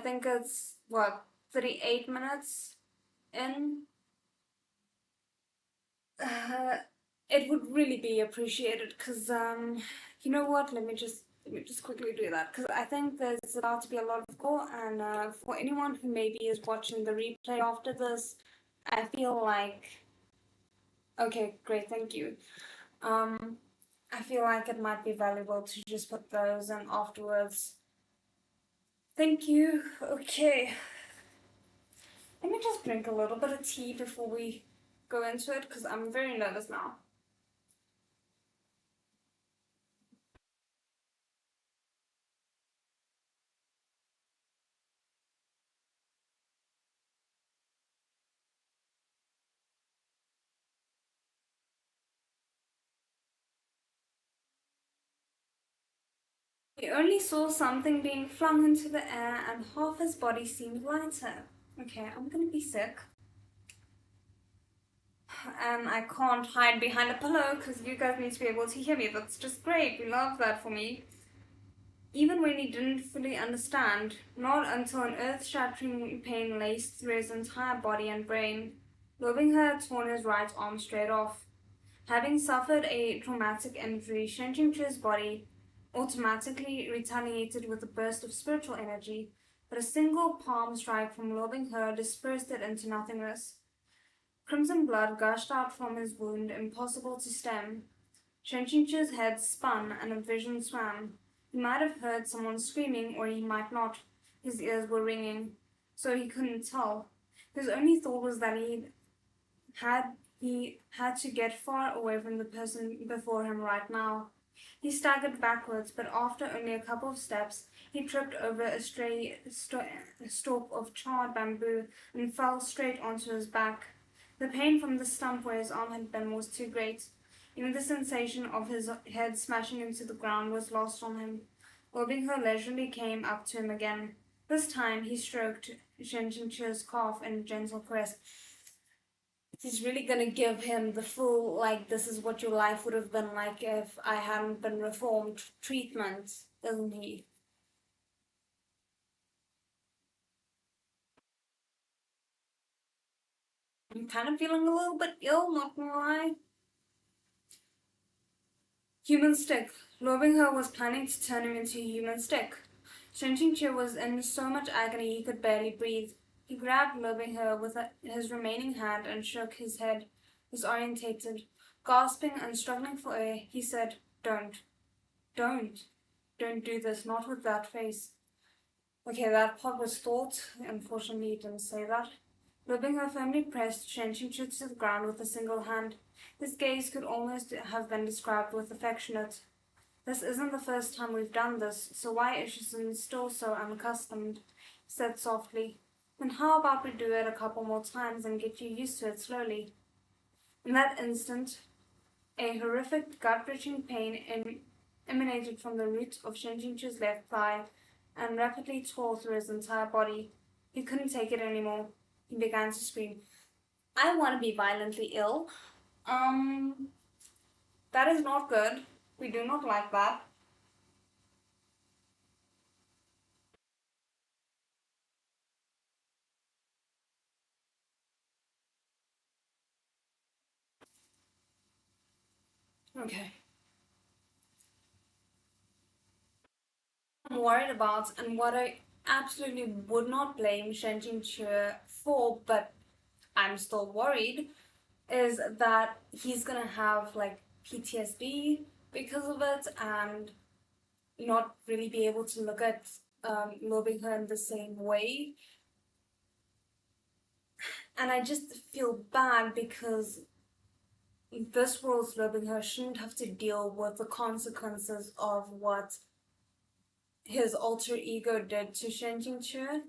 think it's, what, 38 minutes in? Uh, it would really be appreciated, because, you know what, let me just quickly do that, because I think there's about to be a lot of gore, and for anyone who maybe is watching the replay after this, I feel like, okay, great, thank you. I feel like it might be valuable to just put those in afterwards. Thank you. Okay. Let me just drink a little bit of tea before we go into it, because I'm very nervous now. He only saw something being flung into the air and half his body seemed lighter. Okay, I'm gonna be sick. And I can't hide behind a pillow because you guys need to be able to hear me. That's just great. We love that for me. Even when he didn't fully understand, not until an earth-shattering pain laced through his entire body and brain, Lubinghe had torn his right arm straight off. Having suffered a traumatic injury, Shenjing Chu's body automatically retaliated with a burst of spiritual energy, but a single palm strike from Lubinghe dispersed it into nothingness. Crimson blood gushed out from his wound, impossible to stem. Shenjing Chu's head spun and a vision swam. He might have heard someone screaming, or he might not. His ears were ringing, so he couldn't tell. His only thought was that he had to get far away from the person before him right now. He staggered backwards, but after only a couple of steps, he tripped over a stray stalk of charred bamboo and fell straight onto his back. The pain from the stump where his arm had been was too great. Even the sensation of his head smashing into the ground was lost on him. Lubinghe leisurely came up to him again. This time he stroked Shenjin Chu's calf in a gentle caress. He's really gonna give him the full, like, this is what your life would have been like if I hadn't been reformed treatment, isn't he? I'm kind of feeling a little bit ill, not gonna lie. Human stick. Lubinghe was planning to turn him into a human stick. Shenjin Chu was in so much agony he could barely breathe. He grabbed Lubinghe with his remaining hand and shook his head. disorientated. Gasping and struggling for air, he said, don't, don't do this, not with that face. Okay, that part was thought. Unfortunately, he didn't say that. Rubbing her firmly pressed Shenqingchu to the ground with a single hand. His gaze could almost have been described with affectionate. This isn't the first time we've done this, so why is she still so unaccustomed? He said softly. Then how about we do it a couple more times and get you used to it slowly? In that instant, a horrific, gut-wrenching pain emanated from the root of Shenjinchu's left thigh and rapidly tore through his entire body. He couldn't take it anymore. He began to scream. I want to be violently ill. That is not good. We do not like that. Okay. I'm worried about, and what I absolutely would not blame Shen Jingque for, but I'm still worried, is that he's gonna have like PTSD because of it and not really be able to look at loving her in the same way. And I just feel bad because this world's loving her shouldn't have to deal with the consequences of what his alter ego did to Shen Jingque.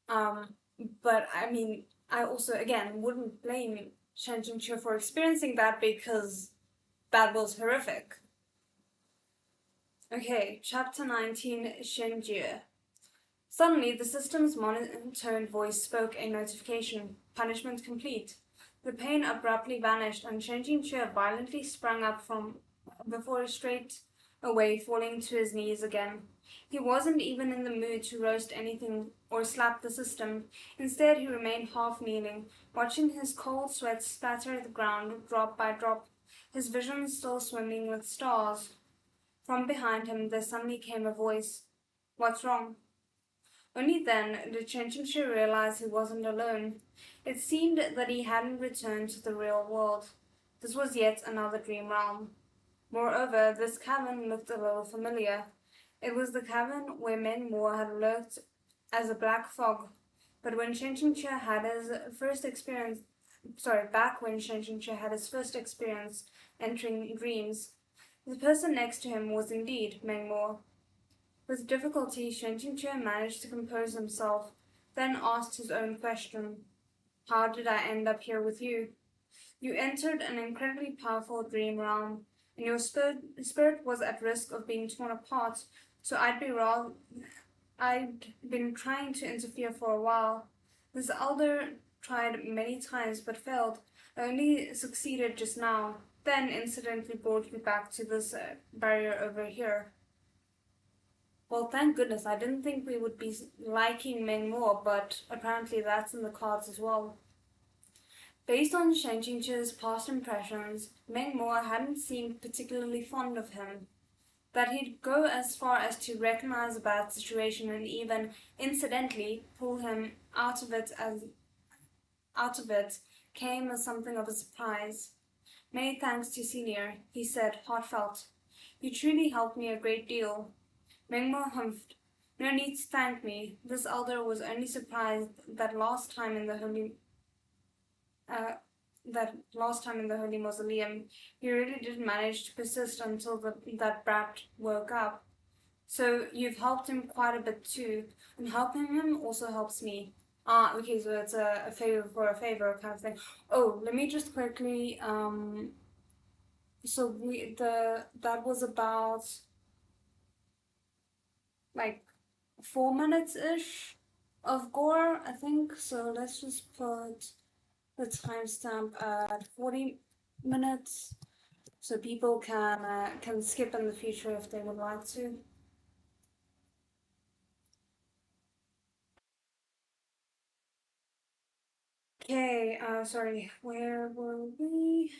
Um, but I mean, I also again wouldn't blame Shen Jingque for experiencing that because that was horrific. Okay, chapter 19, Shenjie. Suddenly, the system's monotone voice spoke a notification. Punishment complete. The pain abruptly vanished, and Shen Jingque violently sprang up from before straight away, falling to his knees again. He wasn't even in the mood to roast anything or slap the system. Instead, he remained half kneeling, watching his cold sweat spatter the ground drop by drop, his vision still swimming with stars. From behind him there suddenly came a voice. What's wrong? Only then did Shenshenshu realize he wasn't alone. It seemed that he hadn't returned to the real world. This was yet another dream realm. Moreover, this cavern looked a little familiar. It was the cavern where Men Moore had lurked as a black fog. But when Shenshenshu had his first experience, back when Shenshenshu had his first experience entering dreams, the person next to him was indeed Meng Mo. With difficulty, Shen Qingque managed to compose himself, then asked his own question. How did I end up here with you? You entered an incredibly powerful dream realm, and your spirit was at risk of being torn apart, so I'd been trying to interfere for a while. This elder tried many times but failed. I only succeeded just now, then incidentally brought you back to this barrier over here. Well, thank goodness. I didn't think we would be liking Meng more, but apparently that's in the cards as well. Based on Shen Qingqi's past impressions, Meng Mo hadn't seemed particularly fond of him. That he'd go as far as to recognize a bad situation and even, incidentally, pull him out of it came as something of a surprise. Many thanks to Senior, he said, heartfelt. You truly helped me a great deal. Mengmo humphed. No need to thank me. This elder was only surprised that uh, last time in the holy mausoleum, he really did manage to persist until that brat woke up. So you've helped him quite a bit too, and helping him also helps me. Ah, okay, so it's a favor for a favor kind of thing. Oh, let me just quickly so that was about like 4 minutes ish of gore, I think. So let's just put the timestamp at 40 minutes so people can skip in the future if they would like to. Okay, sorry, where were we?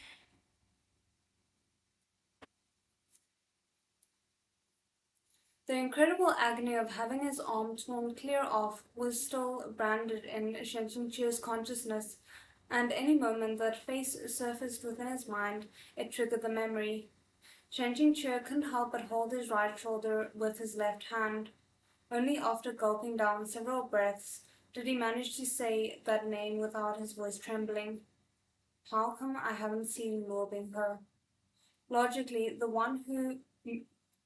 The incredible agony of having his arm torn clear off was still branded in Shen Qingqi's consciousness. and any moment that face surfaced within his mind, it triggered the memory. Changing Chu couldn't help but hold his right shoulder with his left hand. Only after gulping down several breaths did he manage to say that name without his voice trembling. How come I haven't seen Luo Binghe? Logically, the one who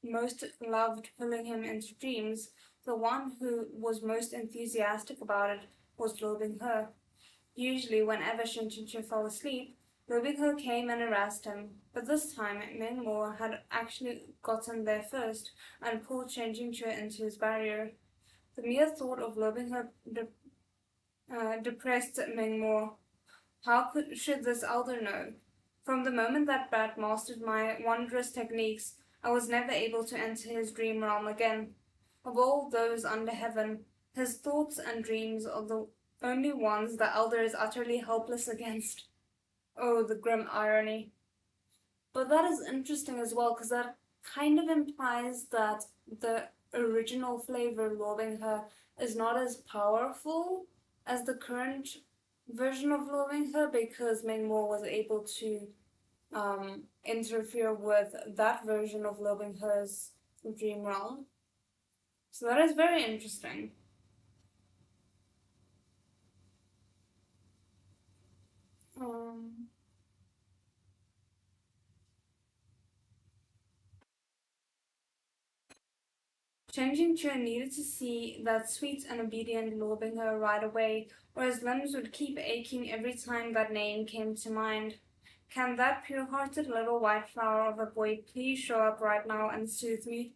most loved pulling him into dreams, the one who was most enthusiastic about it, was Luo Binghe. Usually, whenever Shin Chin fell asleep, Luo Binghe came and harassed him, but this time Meng Mo had actually gotten there first and pulled Shin Chin into his barrier. The mere thought of Luo Binghe depressed Meng Mo. Should this elder know? From the moment that brat mastered my wondrous techniques, I was never able to enter his dream realm again. Of all those under heaven, his thoughts and dreams are the only ones the elder is utterly helpless against. Oh, the grim irony. But that is interesting as well, because that kind of implies that the original flavor loving her is not as powerful as the current version of loving her, because Ming Mo was able to interfere with that version of loving her's dream realm. So that is very interesting. Um, Changing Chen needed to see that sweet and obedient loving her right away, or his limbs would keep aching every time that name came to mind. Can that pure-hearted little white flower of a boy please show up right now and soothe me?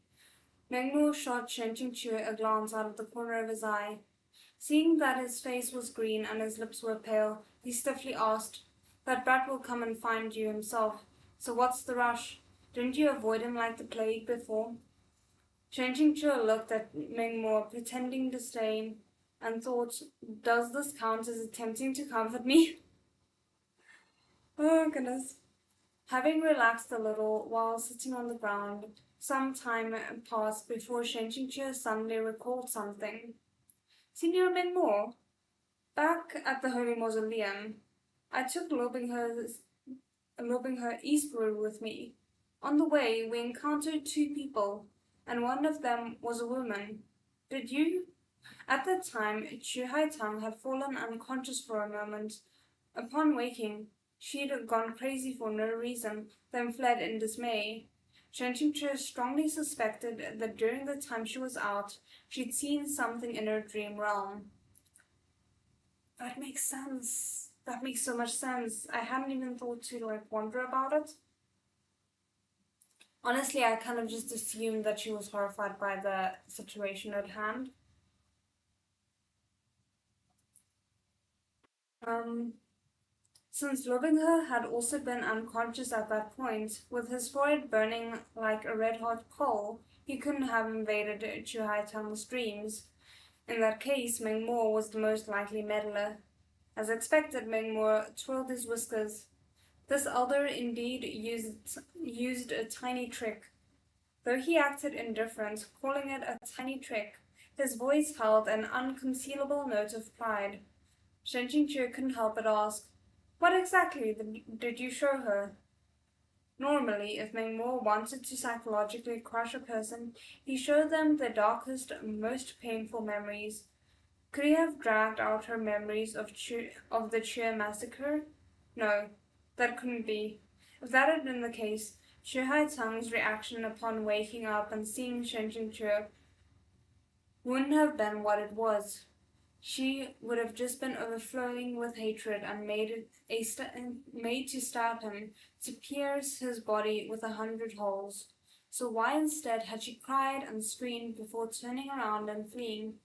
Mengmu shot Chen Chu a glance out of the corner of his eye. Seeing that his face was green and his lips were pale, he stiffly asked, "That brat will come and find you himself. So what's the rush? Didn't you avoid him like the plague before?" Changing Chu looked at Mingmo, pretending disdain, and thought, "Does this count as attempting to comfort me?" Oh, goodness. Having relaxed a little while sitting on the ground, some time passed before Shen Qingque suddenly recalled something. "Senior Mingmo, back at the Holy Mausoleum, I took lobing her eastward with me. On the way, we encountered two people, and one of them was a woman. Did you?" At that time, Chu Haitang had fallen unconscious for a moment. Upon waking, she had gone crazy for no reason, then fled in dismay. Shen Qingche strongly suspected that during the time she was out, she'd seen something in her dream realm. That makes sense. That makes so much sense. I hadn't even thought to wonder about it. Honestly, I kind of just assumed that she was horrified by the situation at hand. Um, Since loving her had also been unconscious at that point, with his forehead burning like a red-hot coal, he couldn't have invaded Chu Haitang's dreams. In that case, Meng Mo was the most likely meddler. As expected, Meng Mo twirled his whiskers. This elder indeed used a tiny trick. Though he acted indifferent, calling it a tiny trick, his voice held an unconcealable note of pride. Shen Qingque couldn't help but ask, "What exactly did you show her?" Normally, if Meng Mo wanted to psychologically crush a person, he showed them their darkest, most painful memories. Could he have dragged out her memories of the Chue massacre? No, that couldn't be. If that had been the case, Chu Haitang's reaction upon waking up and seeing Shen Qingque wouldn't have been what it was. She would have just been overflowing with hatred and made to stab him, to pierce his body with 100 holes. So why instead had she cried and screamed before turning around and fleeing?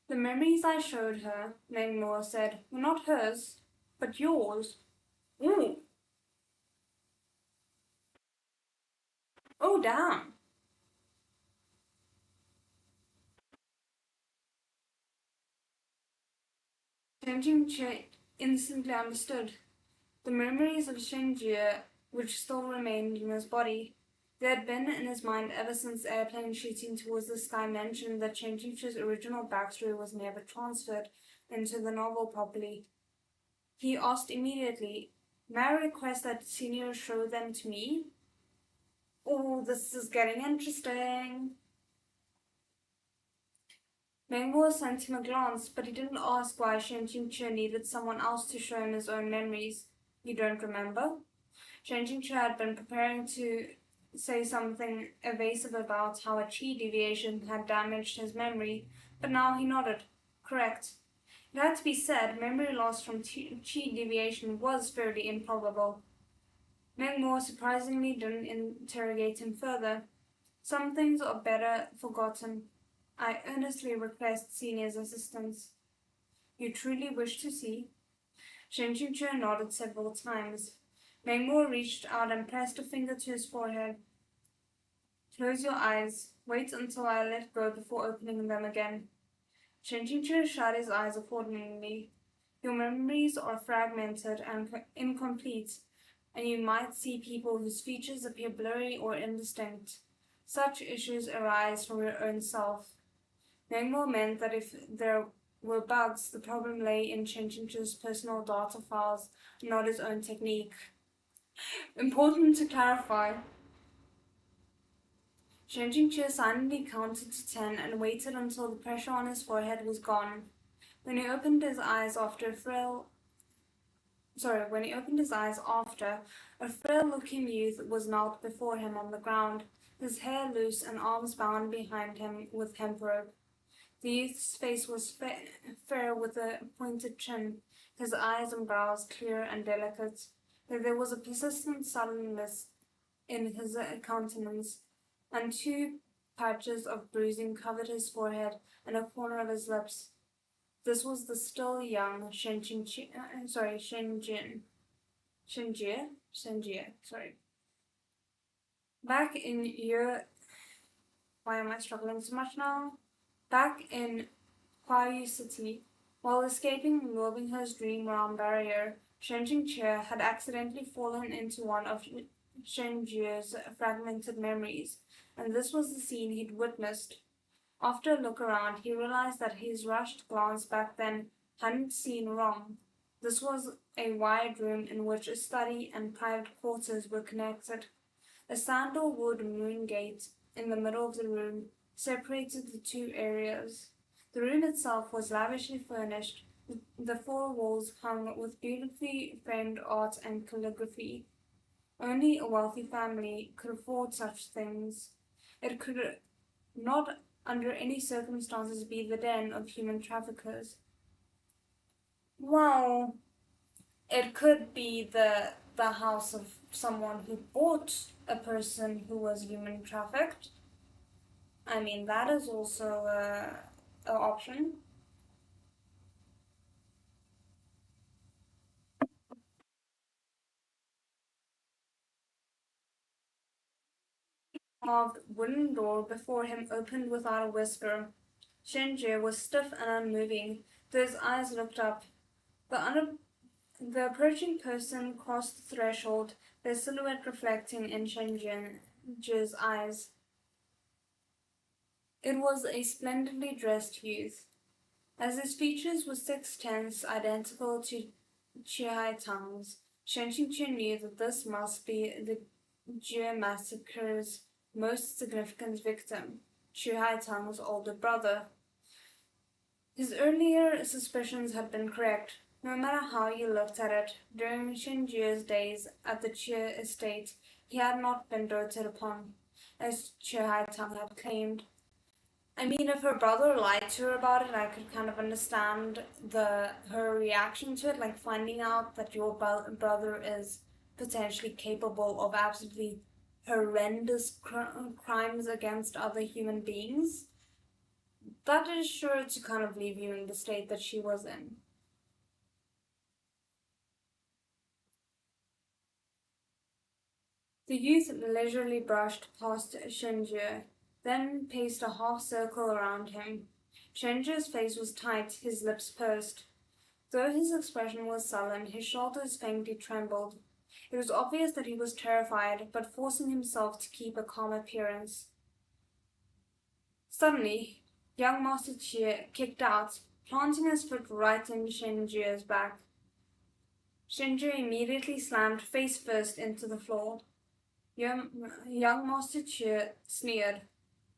"The memories I showed her," Meng Mo said, "were not hers, but yours." Ooh, oh damn. Chen Jingche instantly understood. The memories of Shenjie, which still remained in his body, they had been in his mind ever since the airplane shooting towards the sky mentioned that Chen Jingche's original backstory was never transferred. into the novel properly. He asked immediately, "May I request that senior show them to me?" Oh, this is getting interesting. Mengmo sent him a glance, but he didn't ask why Shen Qingque needed someone else to show him his own memories. "You don't remember?" Shen Qingque had been preparing to say something evasive about how a chi deviation had damaged his memory, but now he nodded. Correct. It had to be said, memory loss from chi deviation was fairly improbable. Mengmo surprisingly didn't interrogate him further. "Some things are better forgotten. I earnestly request senior's assistance." "You truly wish to see?" Shen Qingque nodded several times. Mengmo reached out and pressed a finger to his forehead. "Close your eyes. Wait until I let go before opening them again." Shen Qingque shut his eyes accordingly. "Your memories are fragmented and incomplete, and you might see people whose features appear blurry or indistinct. Such issues arise from your own self." Mengmo meant that if there were bugs, the problem lay in Shen Qingque's personal data files, not his own technique. Important to clarify. Shen Qingque silently counted to 10 and waited until the pressure on his forehead was gone. When he opened his eyes after, a frail-looking youth was knelt before him on the ground, his hair loose and arms bound behind him with hemp rope. The youth's face was fair with a pointed chin, his eyes and brows clear and delicate, but there was a persistent sullenness in his countenance, and two patches of bruising covered his forehead and a corner of his lips. This was the still young Shenjie. Back in year. Why am I struggling so much now? Back in Huayu City, while escaping Luobinghe's dream realm barrier, Shen Jingqie had accidentally fallen into one of Shen Jie's fragmented memories, and this was the scene he'd witnessed. After a look around, he realized that his rushed glance back then hadn't seen wrong. This was a wide room in which a study and private quarters were connected. A sandalwood moon gate in the middle of the room separated the two areas. The room itself was lavishly furnished, the four walls hung with beautifully framed art and calligraphy. Only a wealthy family could afford such things. It could not under any circumstances be the den of human traffickers. Well, it could be the house of someone who bought a person who was human trafficked. I mean, that is also an option. Carved wooden door before him opened without a whisper. Shenjie was stiff and unmoving, though his eyes looked up. The approaching person crossed the threshold, their silhouette reflecting in Shenjie's eyes. It was a splendidly dressed youth. As his features were six-tenths identical to Chihai Tang's, Shen Qingqian knew that this must be the Jie massacre's most significant victim, Chihai Tang's older brother. His earlier suspicions had been correct. No matter how you looked at it, during Shinjie's days at the Jie estate, he had not been doted upon, as Chihai Tang had claimed. I mean, if her brother lied to her about it, I could kind of understand her reaction to it, like finding out that your brother is potentially capable of absolutely horrendous crimes against other human beings. That is sure to kind of leave you in the state that she was in. The youth leisurely brushed past Shenjie, then paced a half circle around him. Shenjie's face was tight, his lips pursed. Though his expression was sullen, his shoulders faintly trembled. It was obvious that he was terrified, but forcing himself to keep a calm appearance. Suddenly, young Master Xie kicked out. planting his foot right in Shinji's back. Shinji immediately slammed face first into the floor. Young Master Cheer sneered.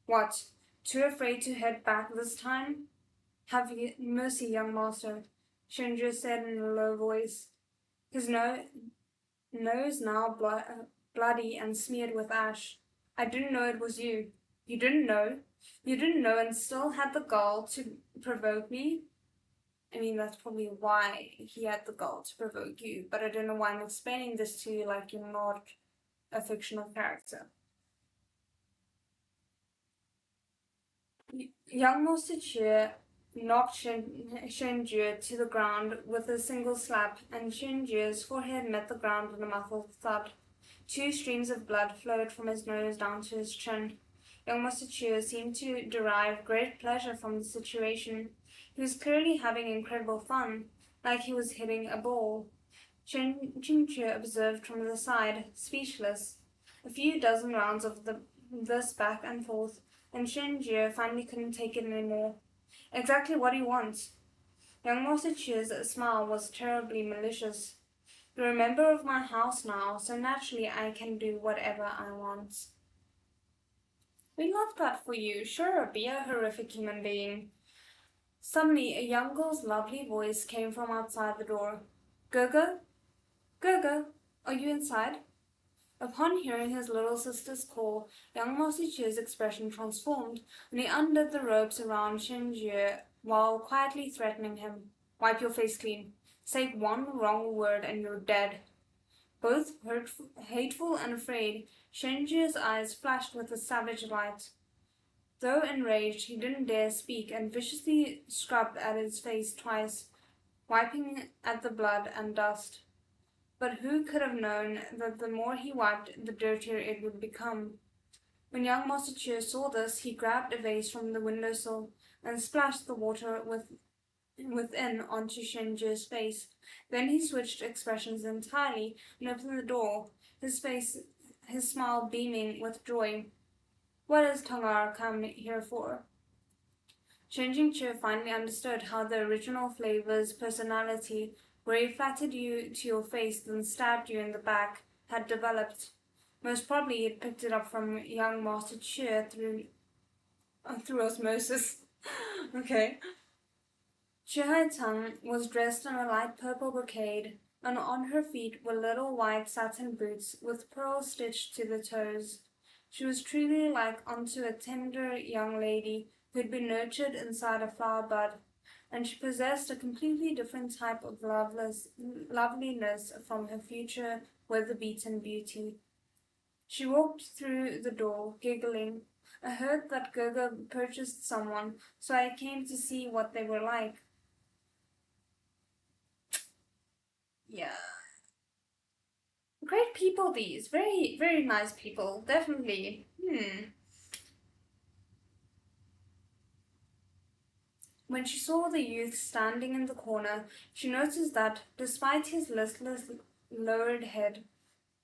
What? Too afraid to head back this time? Have mercy, young master, Shinji said in a low voice. His nose now bloody and smeared with ash. I didn't know it was you. You didn't know? You didn't know and still had the gall to provoke me? I mean, that's probably why he had the gall to provoke you, but I don't know why I'm explaining this to you like you're not a fictional character. Young Master Cheer knocked Shinji to the ground with a single slap, and Shinji's forehead met the ground with a muffled thud. 2 streams of blood flowed from his nose down to his chin. Young Master Cheer seemed to derive great pleasure from the situation. He was clearly having incredible fun, like he was hitting a ball. Shinji observed from the side, speechless. A few dozen rounds of this back and forth, and Shinji finally couldn't take it anymore. Exactly what he wants. Young Master Cheer's smile was terribly malicious. You're a member of my house now, so naturally I can do whatever I want. We love that for you. Sure, be a horrific human being. Suddenly, a young girl's lovely voice came from outside the door. Gogo? Gogo, are you inside? Upon hearing his little sister's call, young Master Cheer's expression transformed, and he undid the ropes around Shinji while quietly threatening him. Wipe your face clean. Say one wrong word and you're dead. Both hateful and afraid, Shinji's eyes flashed with a savage light. Though enraged, he didn't dare speak and viciously scrubbed at his face twice, wiping at the blood and dust. But who could have known that the more he wiped, the dirtier it would become? When young Master Cheer saw this, he grabbed a vase from the windowsill and splashed the water within onto Shinji's face. Then he switched expressions entirely and opened the door, his smile beaming with joy. What has Tongar come here for? Shinji finally understood how the original flavor's personality, where he flattered you to your face then stabbed you in the back, had developed. Most probably he'd picked it up from young Master Cheer through osmosis. Okay. Chihai Tong was dressed in a light purple brocade, and on her feet were little white satin boots with pearls stitched to the toes. She was truly like unto a tender young lady who had been nurtured inside a flower bud, and she possessed a completely different type of loveliness from her future weather-beaten beauty. She walked through the door, giggling. I heard that Gerga purchased someone, so I came to see what they were like. Yeah. Great people, these. Very, very nice people. Definitely. When she saw the youth standing in the corner, she noticed that, despite his listless, lowered head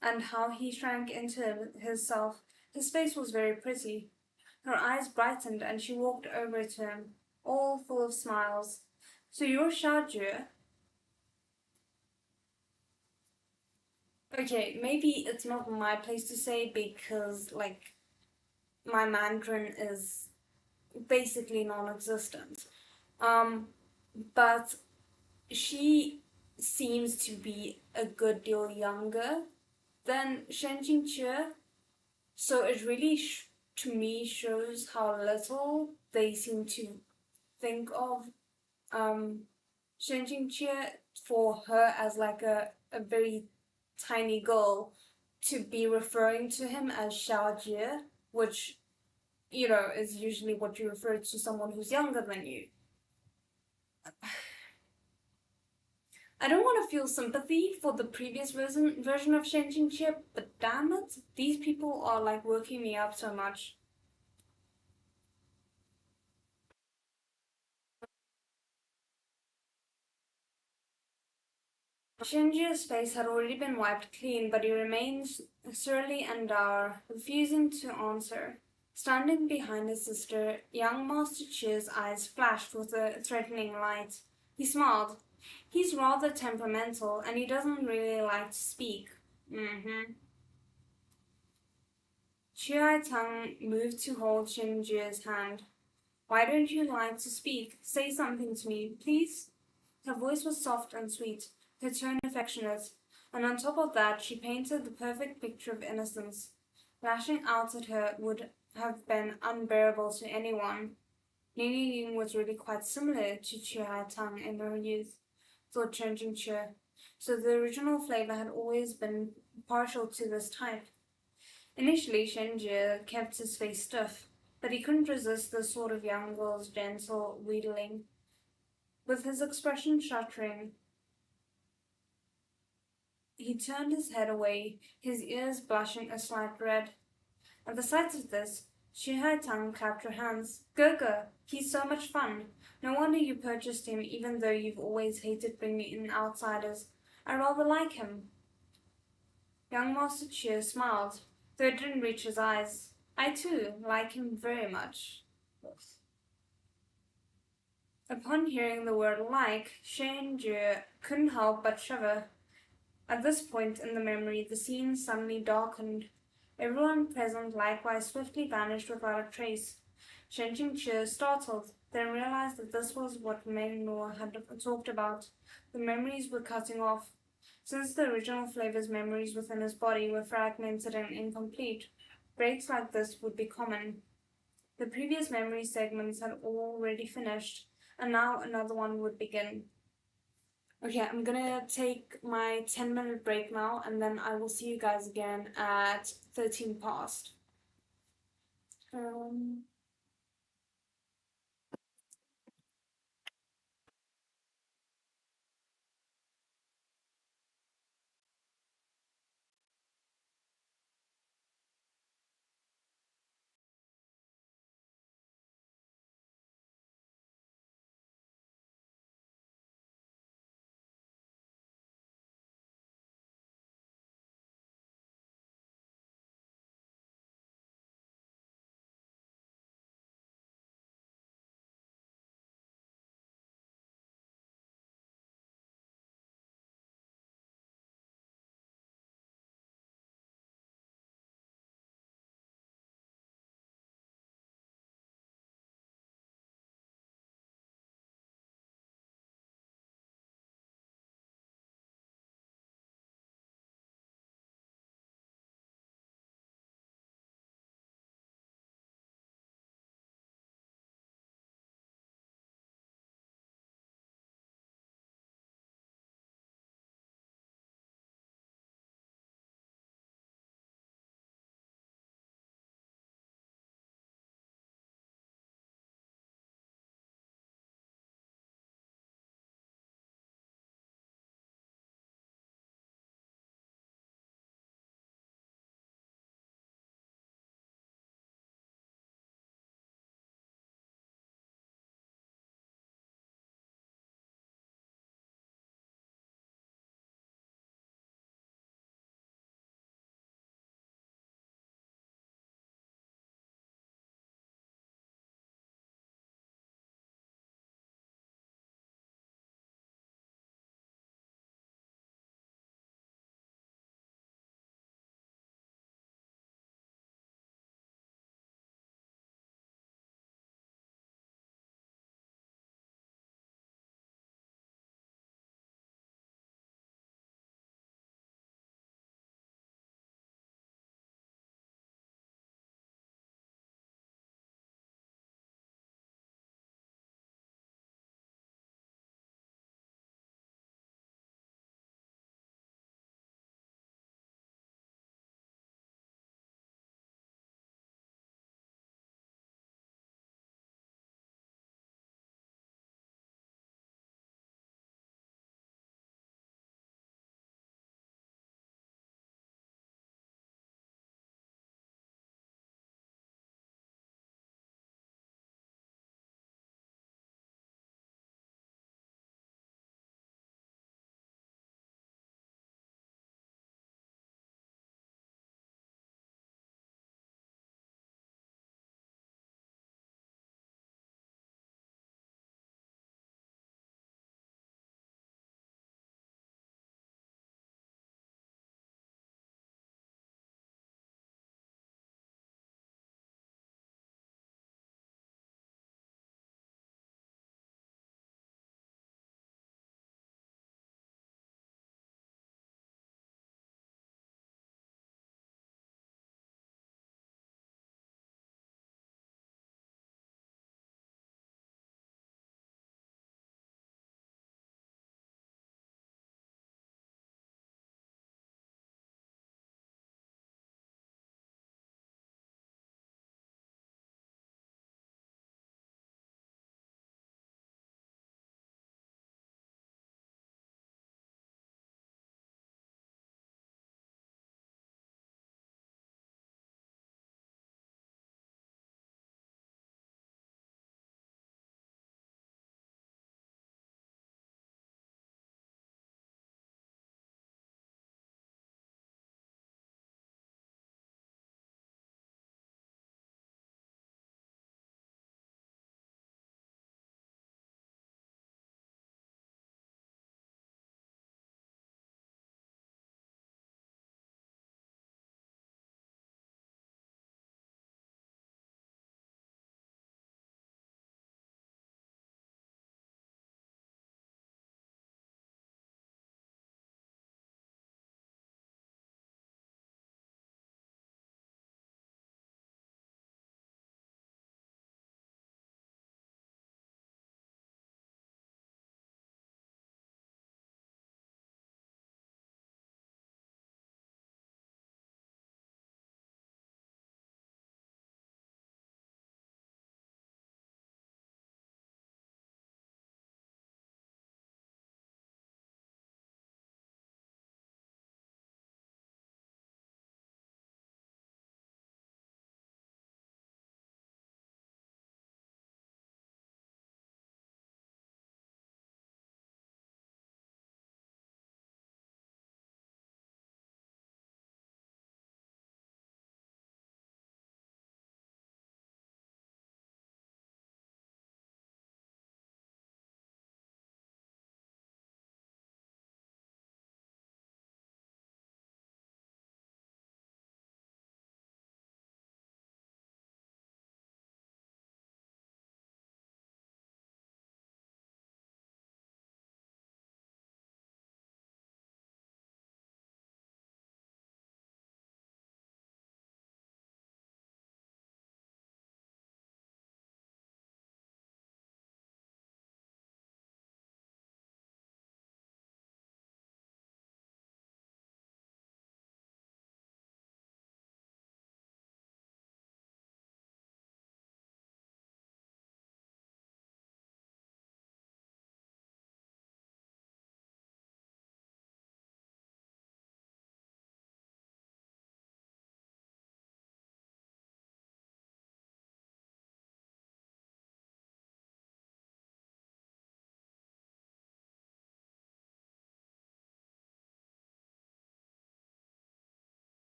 and how he shrank into himself, his face was very pretty. Her eyes brightened and she walked over to him, all full of smiles. So you're Xiaojie? Okay, maybe it's not my place to say because, like, my Mandarin is basically non-existent. But she seems to be a good deal younger than Shen Jingque, so it really, to me, shows how little they seem to think of Shen Jingque for her as like a very tiny girl to be referring to him as Xiaojie, which, you know, is usually what you refer to someone who's younger than you. I don't want to feel sympathy for the previous version of Shen Jingqie, but damn it, these people are like working me up so much. Shinji's face had already been wiped clean, but he remained surly and dour, refusing to answer. Standing behind his sister, young Master Chia's eyes flashed with a threatening light. He smiled. He's rather temperamental, and he doesn't really like to speak. Mm-hmm. Chiai Tang moved to hold Shinji's hand. Why don't you like to speak? Say something to me, please. Her voice was soft and sweet, her tone affectionate, and on top of that she painted the perfect picture of innocence. Lashing out at her would have been unbearable to anyone. Nini Ying was really quite similar to Chiai Tang in her youth, thought Chen Jingche, so the original flavor had always been partial to this type. Initially, Shenji kept his face stiff, but he couldn't resist the sort of young girl's gentle wheedling. With his expression shuddering, he turned his head away, his ears blushing a slight red. At the sight of this, Tang clapped her hands. Gurga, he's so much fun. No wonder you purchased him, even though you've always hated bringing in outsiders. I rather like him. Young Master Chia smiled, though it didn't reach his eyes. I too like him very much. Upon hearing the word like, Shenji couldn't help but shiver. At this point in the memory, the scene suddenly darkened. Everyone present likewise swiftly vanished without a trace. Shen Qingqi, startled, then realized that this was what Meng Nuo had talked about. The memories were cutting off. Since the original flavor's memories within his body were fragmented and incomplete, breaks like this would be common. The previous memory segments had already finished, and now another one would begin. Okay, I'm gonna take my 10-minute break now, and then I will see you guys again at 13 past. Um,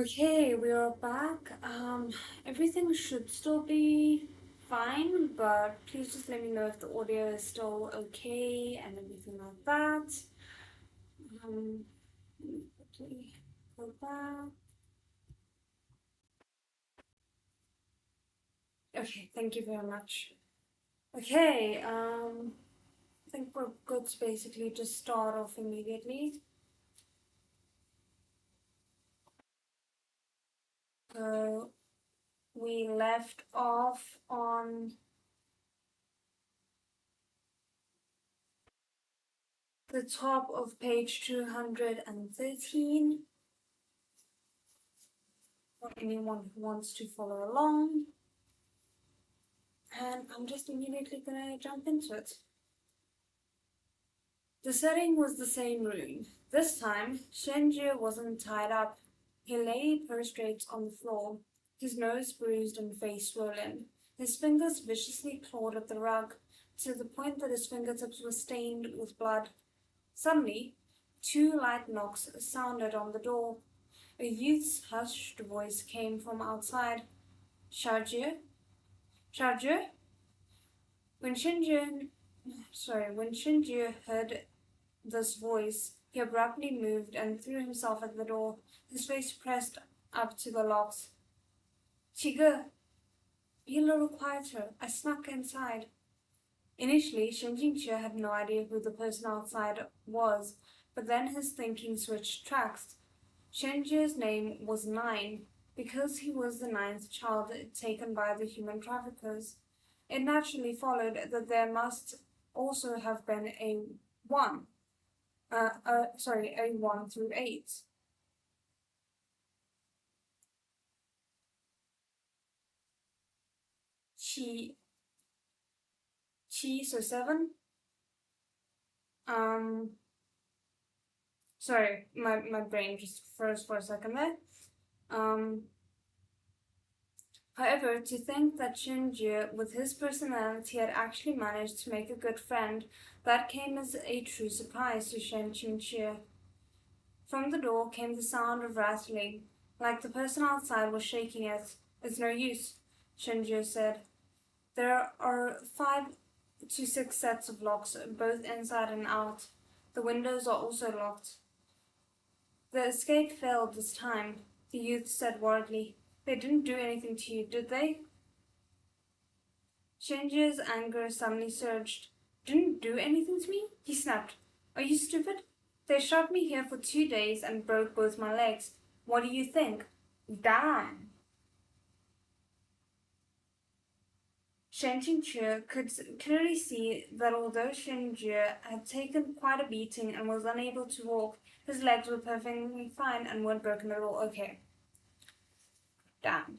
Okay, we are back. Everything should still be fine, but please just let me know if the audio is still okay and everything like that. Let me quickly go back. Okay, thank you very much. Okay, I think we're good to basically just start off immediately. So we left off on the top of page 213. For anyone who wants to follow along. And I'm just immediately gonna jump into it. The setting was the same room. This time, Shenji wasn't tied up. He lay prostrate on the floor, his nose bruised and face swollen. His fingers viciously clawed at the rug, to the point that his fingertips were stained with blood. Suddenly, two light knocks sounded on the door. A youth's hushed voice came from outside. Xiaojie? Xiaojie? When Shinji heard this voice, he abruptly moved and threw himself at the door, his face pressed up to the locks. Chiga, be a little quieter. I snuck inside. Initially, Shinjinchi had no idea who the person outside was, but then his thinking switched tracks. Shinji's name was Nine, because he was the ninth child taken by the human traffickers. It naturally followed that there must also have been a 1. A 1 through 8. Chi, so 7. Um, sorry, my brain just froze for a second there. Um, However, to think that Shinji, with his personality, had actually managed to make a good friend, that came as a true surprise to Shen Qingqi. From the door came the sound of rattling, like the person outside was shaking it. It's no use, Shinji said. There are 5 to 6 sets of locks, both inside and out. The windows are also locked. The escape failed this time, the youth said worriedly. They didn't do anything to you, did they? Shinji's anger suddenly surged. Didn't do anything to me? He snapped. Are you stupid? They shot me here for 2 days and broke both my legs. What do you think? Damn. Shen Qingqi could clearly see that although Shinji had taken quite a beating and was unable to walk, his legs were perfectly fine and weren't broken at all. Okay. Damn.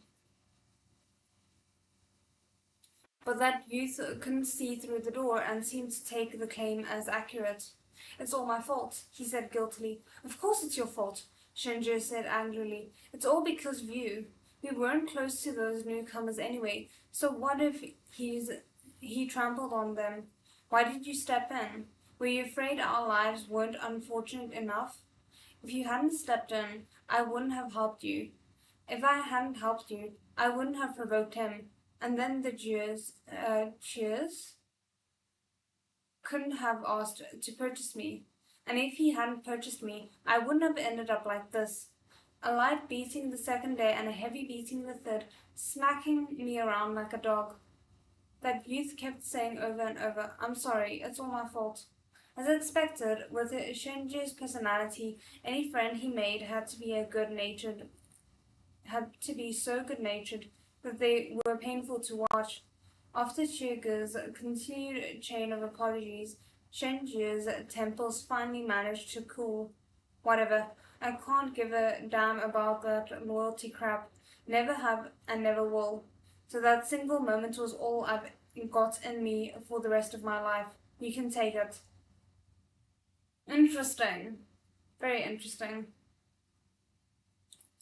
But that youth couldn't see through the door and seemed to take the claim as accurate. It's all my fault, he said guiltily. Of course it's your fault, Shinji said angrily. It's all because of you. We weren't close to those newcomers anyway, so what if he trampled on them? Why did you step in? Were you afraid our lives weren't unfortunate enough? If you hadn't stepped in, I wouldn't have helped you. If I hadn't helped you, I wouldn't have provoked him. And then the cheers couldn't have asked to purchase me. And if he hadn't purchased me, I wouldn't have ended up like this. A light beating the second day and a heavy beating the third, smacking me around like a dog. That youth kept saying over and over, I'm sorry, it's all my fault. As expected, with Shinji's personality, any friend he made had to be so good-natured that they were painful to watch. After Chiga's continued chain of apologies, Shenji's temples finally managed to cool. Whatever, I can't give a damn about that loyalty crap. Never have and never will. So that single moment was all I've got in me for the rest of my life. You can take it. Interesting. Very interesting.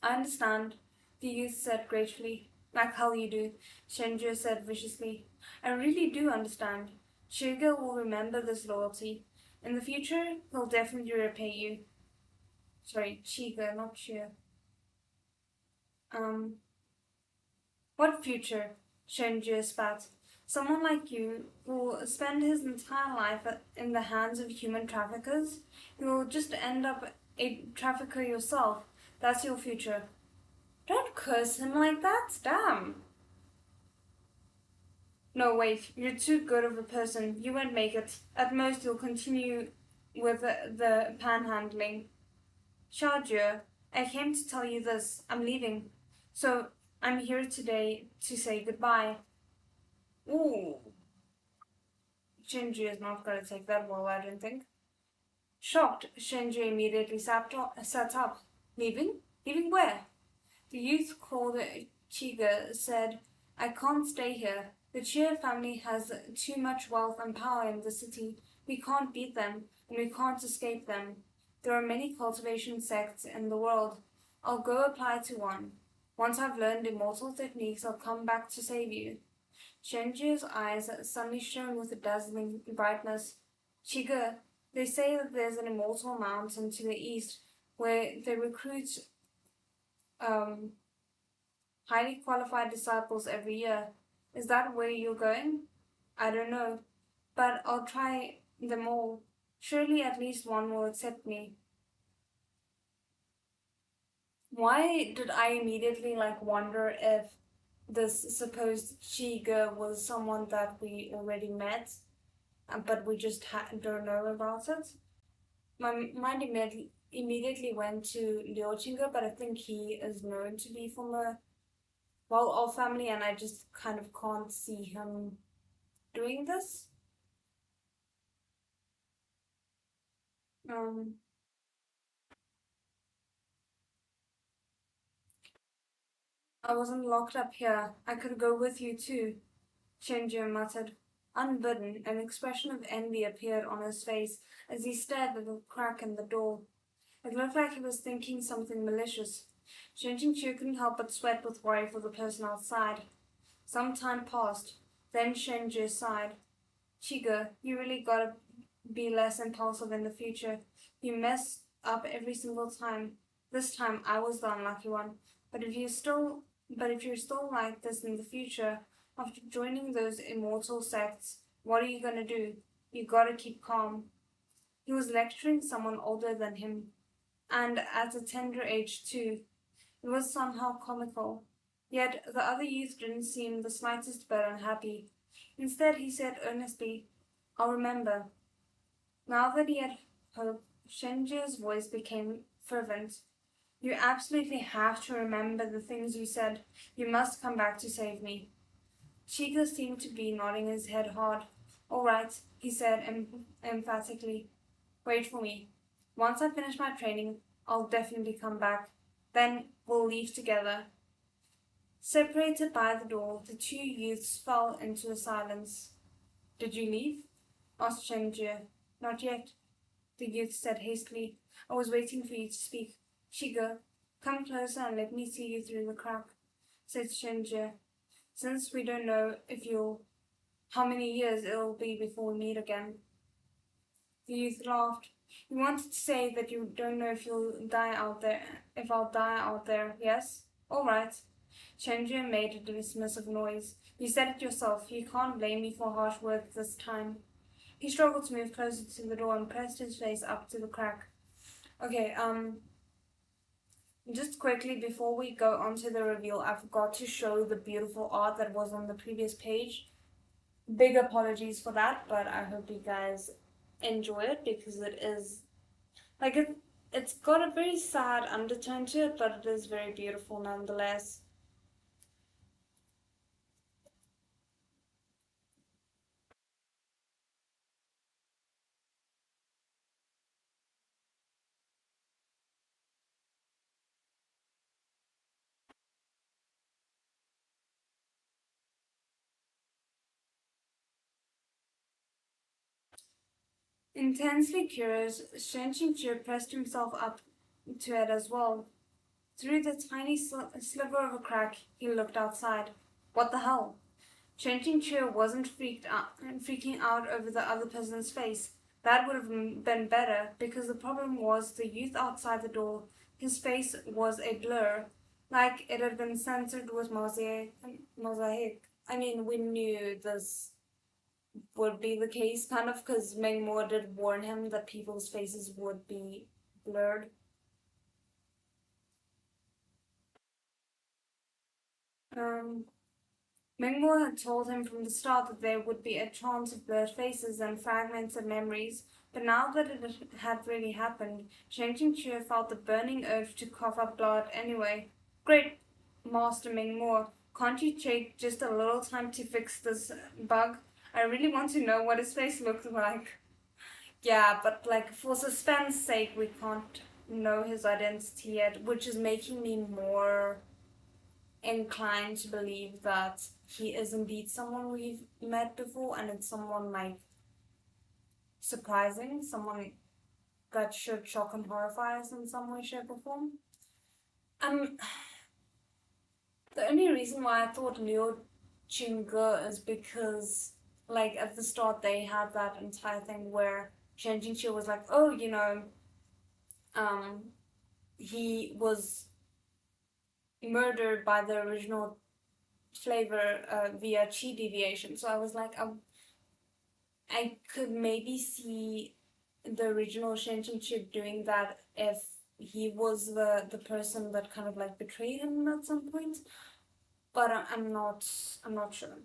I understand, the youth said gratefully. Like hell you do, Shinjo said viciously. I really do understand. Shiga will remember this loyalty. In the future, he'll definitely repay you. Sorry, Chiga, not Shia. What future? Shenji spat. Someone like you will spend his entire life in the hands of human traffickers? You will just end up a trafficker yourself. That's your future. Don't curse him like that, damn. No, wait, you're too good of a person. You won't make it. At most, you'll continue with the panhandling. Xiaojie, I came to tell you this. I'm leaving. So, I'm here today to say goodbye. Ooh, Shinji is not going to take that well, I don't think. Shocked, Shinji immediately sat up. Leaving? Leaving where? The youth called Chiga said, I can't stay here. The Chia family has too much wealth and power in the city. We can't beat them, and we can't escape them. There are many cultivation sects in the world. I'll go apply to one. Once I've learned immortal techniques, I'll come back to save you. Shenji's eyes suddenly shone with a dazzling brightness. Chiga, they say that there's an immortal mountain to the east where they recruit um, highly qualified disciples every year. Is that where you're going? I don't know, but I'll try them all. Surely at least one will accept me. Why did I immediately wonder if this supposed Chiga was someone that we already met, but we just don't know about it? My mind immediately went to Liu Qingge, but I think he is known to be from a well-off family, and I just kind of can't see him doing this. Um, I wasn't locked up here. I could go with you too, Shinjo muttered. Unbidden, an expression of envy appeared on his face as he stared at the crack in the door. It looked like he was thinking something malicious. Shinjin-Chu couldn't help but sweat with worry for the person outside. Some time passed. Then Shinjo sighed. Chiga, you really gotta be less impulsive in the future. You mess up every single time. This time I was the unlucky one. But if you're still like this in the future, after joining those immortal sects, what are you gonna do? You gotta keep calm. He was lecturing someone older than him, and at a tender age too. It was somehow comical. Yet the other youth didn't seem the slightest bit unhappy. Instead, he said earnestly, I'll remember. Now that he had hope, Shenji's voice became fervent. You absolutely have to remember the things you said. You must come back to save me. Chica seemed to be nodding his head hard. All right, he said emphatically. Wait for me. Once I finish my training, I'll definitely come back. Then we'll leave together. Separated by the door, the two youths fell into a silence. Did you leave? Asked Shenjie. Not yet, the youth said hastily. I was waiting for you to speak. Shiga, come closer and let me see you through the crack, said Shenjie. Since we don't know how many years it'll be before we meet again. The youth laughed. You wanted to say that you don't know if I'll die out there, yes? All right. Shenjie made a dismissive noise. You said it yourself. You can't blame me for harsh words this time. He struggled to move closer to the door and pressed his face up to the crack. Okay, just quickly before we go on to the reveal, I forgot to show the beautiful art that was on the previous page. Big apologies for that, but I hope you guys enjoy it because it is it's got a very sad undertone to it, but it is very beautiful nonetheless. Intensely curious, Shen Qingqi pressed himself up to it as well. Through the tiny sliver of a crack, he looked outside. What the hell? Chen Qingqi wasn't freaking out over the other person's face. That would have been better, because the problem was the youth outside the door. His face was a blur. Like it had been censored with mosaic. I mean, we knew this would be the case, kind of, because Ming Mo did warn him that people's faces would be blurred. Um, Mingmo had told him from the start that there would be a chance of blurred faces and fragments of memories, but now that it had really happened, Shen Qingque felt the burning urge to cough up blood anyway. Great, Master Mingmo, can't you take just a little time to fix this bug? I really want to know what his face looked like. Yeah, but like for suspense sake, we can't know his identity yet, which is making me more inclined to believe that he is indeed someone we've met before and it's someone like surprising, someone that should shock and horrify us in some way, shape, or form. Um, the only reason why I thought Liu Qingge is because, like, at the start they had that entire thing where Shen Jingqiu was like, oh, um, he was murdered by the original flavor via chi deviation. So I was like, I could maybe see the original Shinchen doing that if he was the person that kind of like betrayed him at some point, but I'm not sure.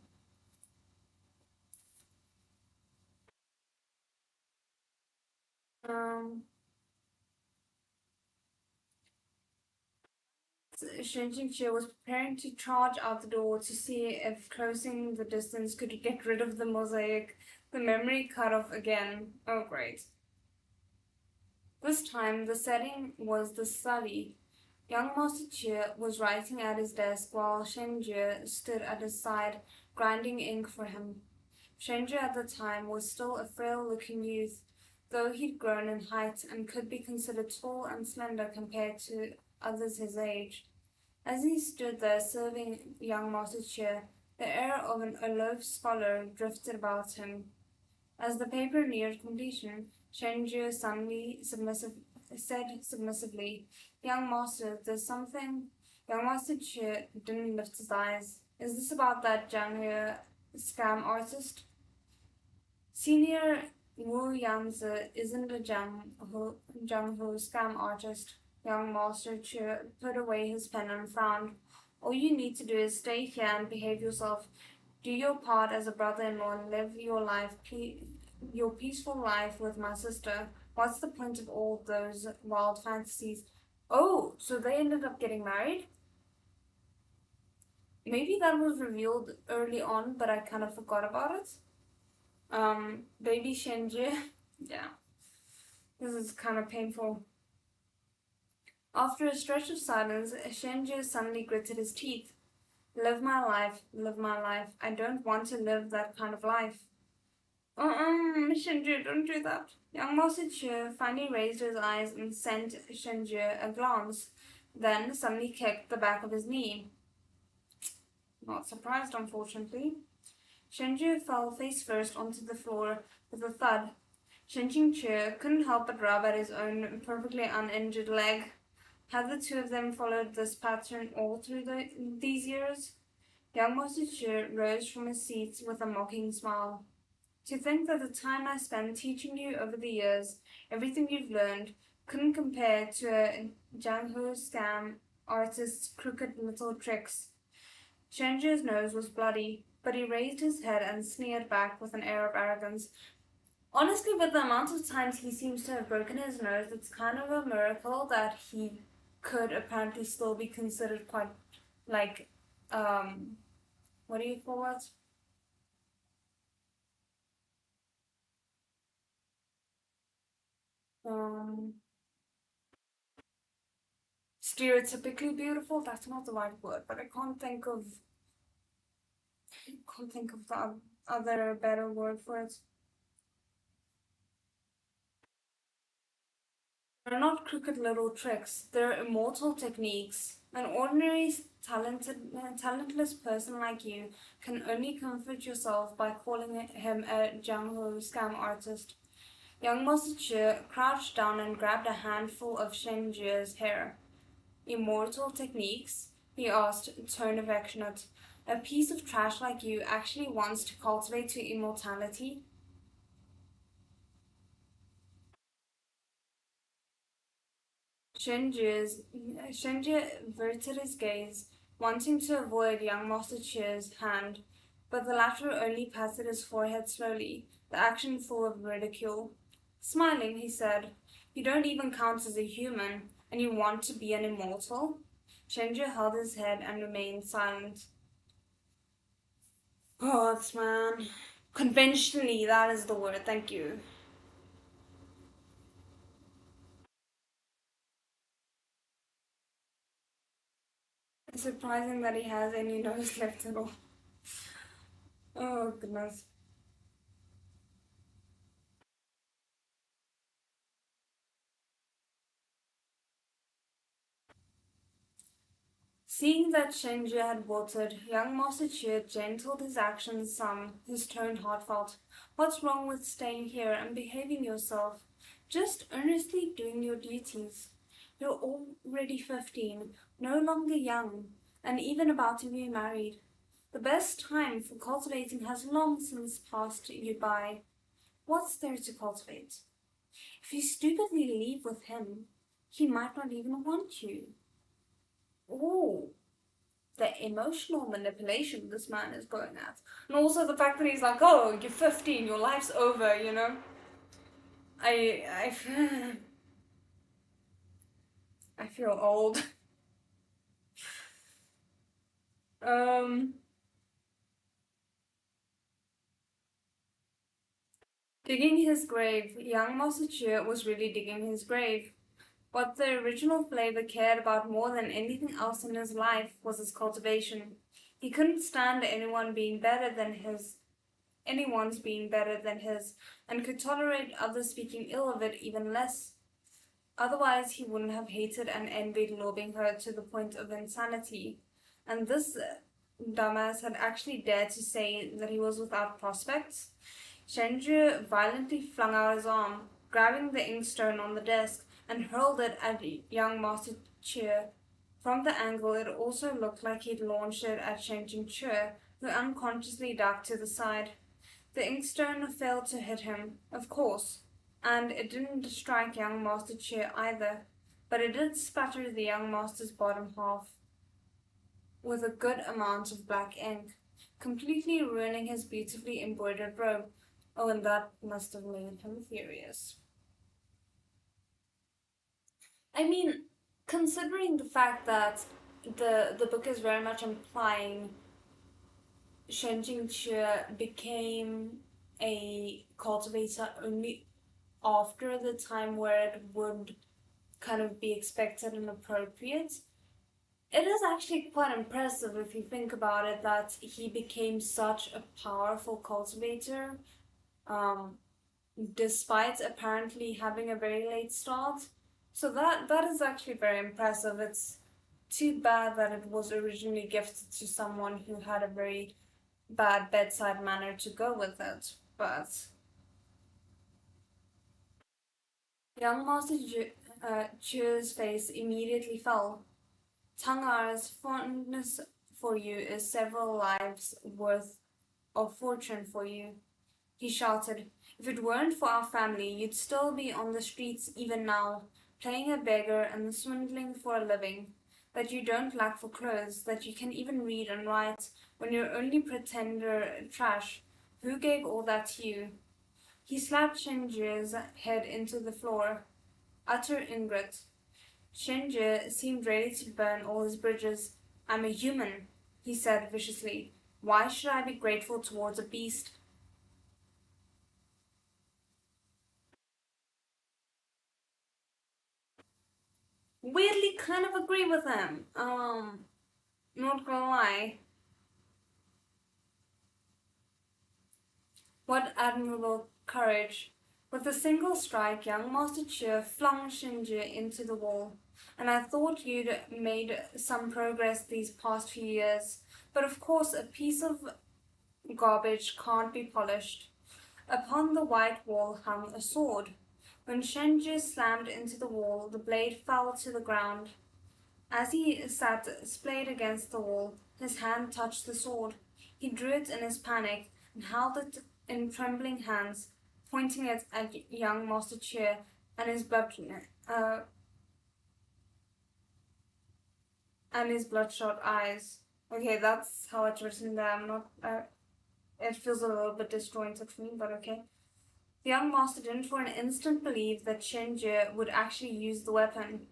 Um, Shin Jingqi was preparing to charge out the door to see if closing the distance could get rid of the mosaic. The memory cut off again. Oh, great. This time, the setting was the study. Young Master Chia was writing at his desk while Shenjie stood at his side, grinding ink for him. Shenjie at the time was still a frail-looking youth, though he'd grown in height and could be considered tall and slender compared to others his age. As he stood there serving young Master Chia, the air of an aloof scholar drifted about him. As the paper neared completion, Shenju suddenly said submissively, Young master, there's something. Young master Chu didn't lift his eyes. Is this about that Zhang scam artist? Senior Wu Yanzi isn't a Zhang Hu scam artist. Young master Chu put away his pen and frowned. All you need to do is stay here and behave yourself. Do your part as a brother-in-law and live your peaceful life with my sister. What's the point of all those wild fantasies? Oh, so they ended up getting married? Maybe that was revealed early on, but I kind of forgot about it. Baby Shinji. Yeah, this is kind of painful. After a stretch of silence, Shinji suddenly gritted his teeth. Live my life, live my life. I don't want to live that kind of life. Shinju, don't do that. Young Master Chu finally raised his eyes and sent Shinju a glance, then suddenly kicked the back of his knee. Not surprised, unfortunately. Shinju fell face first onto the floor with a thud. Shinjin Chu couldn't help but rub at his own perfectly uninjured leg. Had the two of them followed this pattern all through these years? Young Master Chu rose from his seat with a mocking smile. To think that the time I spent teaching you over the years, everything you've learned, couldn't compare to a Jianghu scam artist's crooked little tricks. Shenju's nose was bloody, but he raised his head and sneered back with an air of arrogance. Honestly, with the amount of times he seems to have broken his nose, it's kind of a miracle that he could apparently still be considered quite, like, um, what do you call it? Um, Stereotypically beautiful. That's not the right word, but I can't think of the other better word for it. They're not crooked little tricks. They're immortal techniques. An ordinary talentless person like you can only comfort yourself by calling him a Jianghu scam artist. Young Master Chu crouched down and grabbed a handful of Shen Jue's hair. Immortal techniques? he asked, tone affectionate. A piece of trash like you actually wants to cultivate to immortality? Shenji averted his gaze, wanting to avoid young Master Cheer's hand, but the latter only patted his forehead slowly, the action full of ridicule. Smiling, he said, "You don't even count as a human, and you want to be an immortal?" Shenji held his head and remained silent. Gods, man. Conventionally, that is the word, thank you. It's surprising that he has any nose left at all. Oh, goodness. Seeing that Shenji had wilted, young Master Chia gentled his actions some, his tone heartfelt. "What's wrong with staying here and behaving yourself? Just earnestly doing your duties. You're already 15, no longer young, and even about to be married. The best time for cultivating has long since passed you by. What's there to cultivate? If you stupidly leave with him, he might not even want you." Oh, the emotional manipulation this man is going at. And also the fact that he's like, "Oh, you're 15, your life's over," you know? I, I feel old. Um, Digging his grave. Young Massachusetts was really digging his grave. What the original flavor cared about more than anything else in his life was his cultivation. He couldn't stand anyone's being better than his, and could tolerate others speaking ill of it even less. Otherwise, he wouldn't have hated and envied loving her to the point of insanity. And this dumbass had actually dared to say that he was without prospects. Shenju violently flung out his arm, grabbing the inkstone on the desk, and hurled it at young Master Cheer. From the angle, it also looked like he'd launched it at Shenjin Cheer, who unconsciously ducked to the side. The inkstone failed to hit him, of course, and it didn't strike young Master Cheer either, but it did spatter the young master's bottom half with a good amount of black ink, completely ruining his beautifully embroidered robe. Oh, and that must have made him furious. I mean, considering the fact that the book is very much implying Shenjing Xue became a cultivator only after the time where it would kind of be expected and appropriate. It is actually quite impressive if you think about it that he became such a powerful cultivator, um, despite apparently having a very late start. So that is actually very impressive. It's too bad that it was originally gifted to someone who had a very bad bedside manner to go with it. But young Master Chu's face immediately fell. "Tangar's fondness for you is several lives worth of fortune for you," he shouted. "If it weren't for our family, you'd still be on the streets even now, playing a beggar and swindling for a living. That you don't lack for clothes, that you can even read and write when you're only pretender trash. Who gave all that to you?" He slapped Shinji's head into the floor. Utter ingrate. Shinji seemed ready to burn all his bridges. "I'm a human," he said viciously. "Why should I be grateful towards a beast?" Weirdly kind of agree with him. Not gonna lie. What admirable courage. With a single strike, young Master Cheer flung Shinji into the wall. "And I thought you'd made some progress these past few years. But of course a piece of garbage can't be polished." Upon the white wall hung a sword. When Shenji slammed into the wall, the blade fell to the ground. As he sat splayed against the wall, his hand touched the sword. He drew it in his panic and held it in trembling hands, pointing it at young Master Cheer and uh, his bloodshot eyes. Okay, that's how it's written there. I'm not. It feels a little bit disjointed for me, but okay. The young master didn't for an instant believe that Shenjie would actually use the weapon.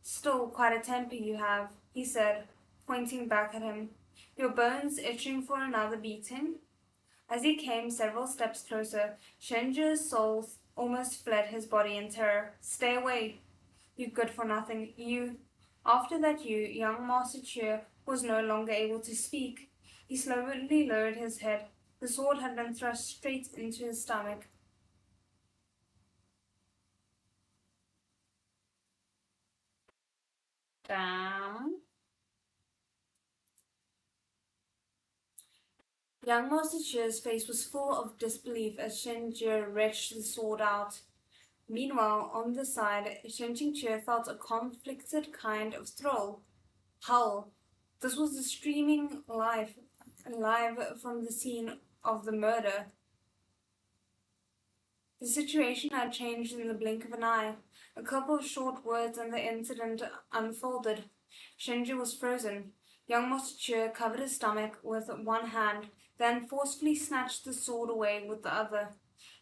Still, quite a temper you have, he said, pointing back at him. Your bones itching for another beating? As he came several steps closer, Shenjie's soul almost fled his body in terror. Stay away, you good for nothing, you. After that, young Master Cheer was no longer able to speak. He slowly lowered his head. The sword had been thrust straight into his stomach. Damn. Young Master Cheer's face was full of disbelief as Shenjie reached the sword out. Meanwhile, on the side, Shenjie felt a conflicted kind of thrill. Hell, this was the streaming live from the scene of the murder. The situation had changed in the blink of an eye. A couple of short words and the incident unfolded. Shenji was frozen. Young Master covered his stomach with one hand, then forcefully snatched the sword away with the other.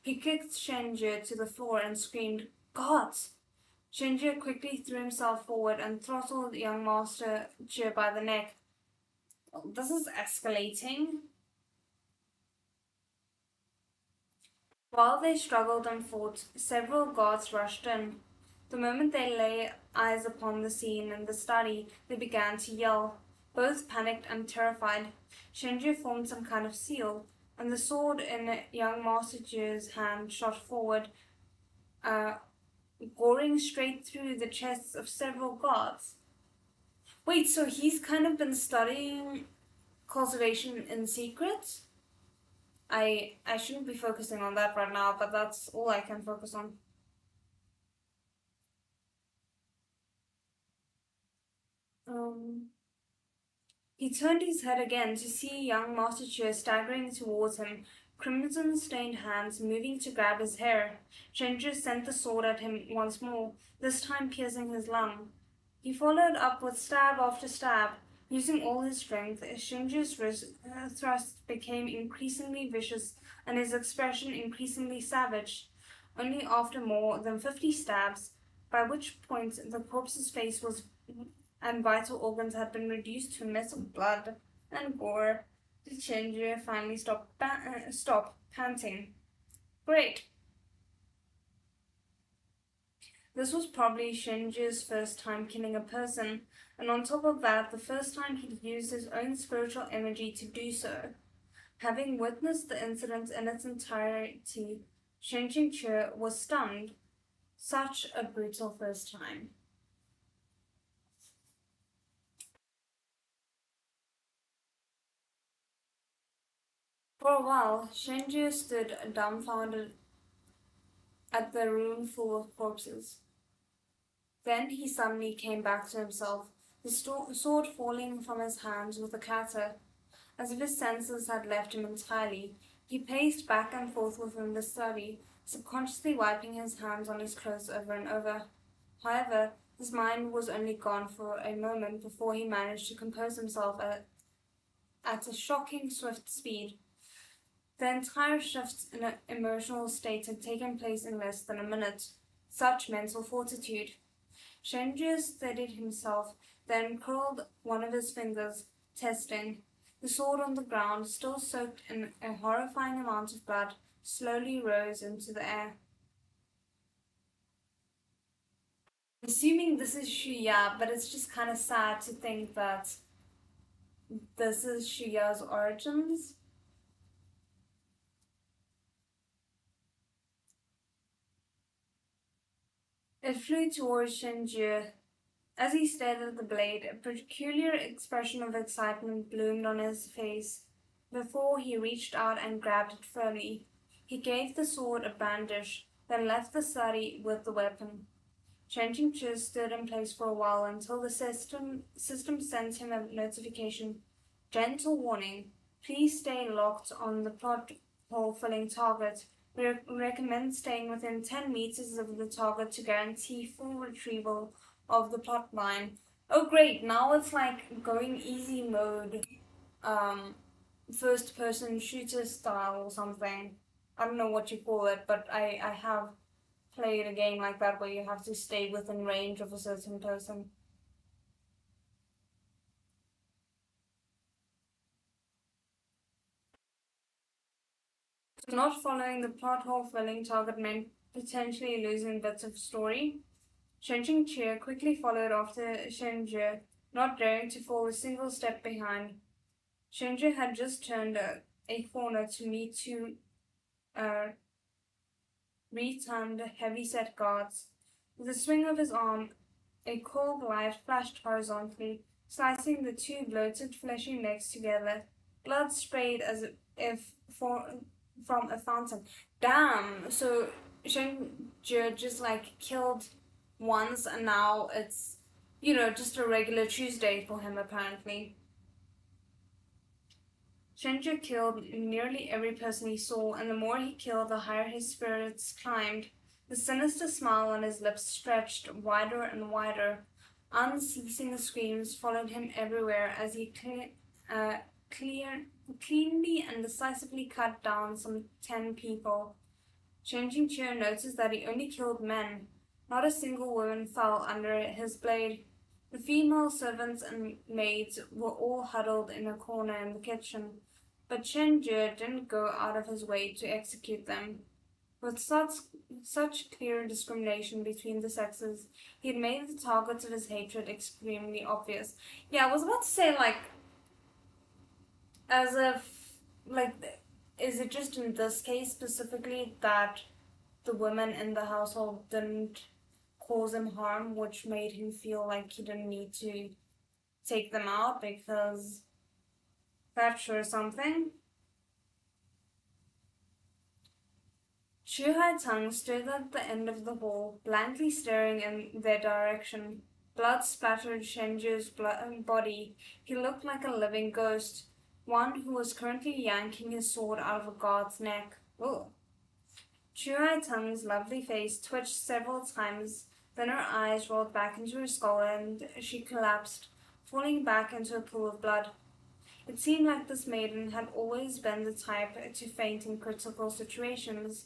He kicked Shenji to the floor and screamed, "Gods!" Shenji quickly threw himself forward and throttled young Master Che by the neck. This is escalating. While they struggled and fought, several guards rushed in. The moment they lay eyes upon the scene in the study, they began to yell. Both panicked and terrified. Shenji formed some kind of seal, and the sword in young Master Ju's hand shot forward, uh, goring straight through the chests of several guards. Wait, so he's kind of been studying cultivation in secret? I shouldn't be focusing on that right now, but that's all I can focus on. Um, he turned his head again to see young Master Cheer staggering towards him, crimson-stained hands moving to grab his hair. Shenju sent the sword at him once more, this time piercing his lung. He followed up with stab after stab. Using all his strength, Shinju's thrust became increasingly vicious and his expression increasingly savage. Only after more than 50 stabs, by which point the corpse's face was and vital organs had been reduced to a mess of blood and gore, did Shinju finally stop panting. Great! This was probably Shinju's first time killing a person, and on top of that, the first time he'd used his own spiritual energy to do so. Having witnessed the incident in its entirety, Shinjin was stunned. Such a brutal first time. For a while, Shinju stood dumbfounded at the room full of corpses. Then he suddenly came back to himself, the sword falling from his hands with a clatter. As if his senses had left him entirely, he paced back and forth within the study, subconsciously wiping his hands on his clothes over and over. However, his mind was only gone for a moment before he managed to compose himself at a shocking swift speed. The entire shift in emotional state had taken place in less than a minute. Such mental fortitude! Shenju steadied himself, then curled one of his fingers, testing. The sword on the ground, still soaked in a horrifying amount of blood, slowly rose into the air. Assuming this is Shuya, but it's just kind of sad to think that this is Shuya's origins. It flew towards Shenju. As he stared at the blade, a peculiar expression of excitement bloomed on his face. Before he reached out and grabbed it firmly, he gave the sword a brandish, then left the study with the weapon. Changing cheers stood in place for a while until the system sent him a notification. Gentle warning. Please stay locked on the plot hole filling target. We recommend staying within 10 meters of the target to guarantee full retrieval of the plot line. Oh great, now it's like going easy mode, first person shooter style or something. I don't know what you call it, but I have played a game like that where you have to stay within range of a certain person. So not following the plot hole filling target meant potentially losing bits of story. Shenjing Chia quickly followed after Shenjie, not daring to fall a single step behind. Shenjie had just turned a corner to meet two uh, retimed heavy-set guards. With a swing of his arm, a cold light flashed horizontally, slicing the two bloated, fleshy necks together. Blood sprayed as if from a fountain. Damn! So Shenjie just like killed once, and now it's, just a regular Tuesday for him apparently. Shenjie killed nearly every person he saw, and the more he killed, the higher his spirits climbed. The sinister smile on his lips stretched wider and wider. Unceasing screams followed him everywhere as he cleanly and decisively cut down some 10 people. Changing Cheer noticed that he only killed men. Not a single woman fell under his blade. The female servants and maids were all huddled in a corner in the kitchen, but Chen Jie didn't go out of his way to execute them. With such clear discrimination between the sexes, he had made the targets of his hatred extremely obvious. Yeah, I was about to say, like, as if, like, is it just in this case specifically that the women in the household didn't cause him harm, which made him feel like he didn't need to take them out, because that's sure something. Chu Hai Tang stood at the end of the hall, blankly staring in their direction. Blood splattered Shenju's body. He looked like a living ghost, one who was currently yanking his sword out of a guard's neck. Ugh. Chu Hai Tang's lovely face twitched several times, then her eyes rolled back into her skull and she collapsed, falling back into a pool of blood. It seemed like this maiden had always been the type to faint in critical situations.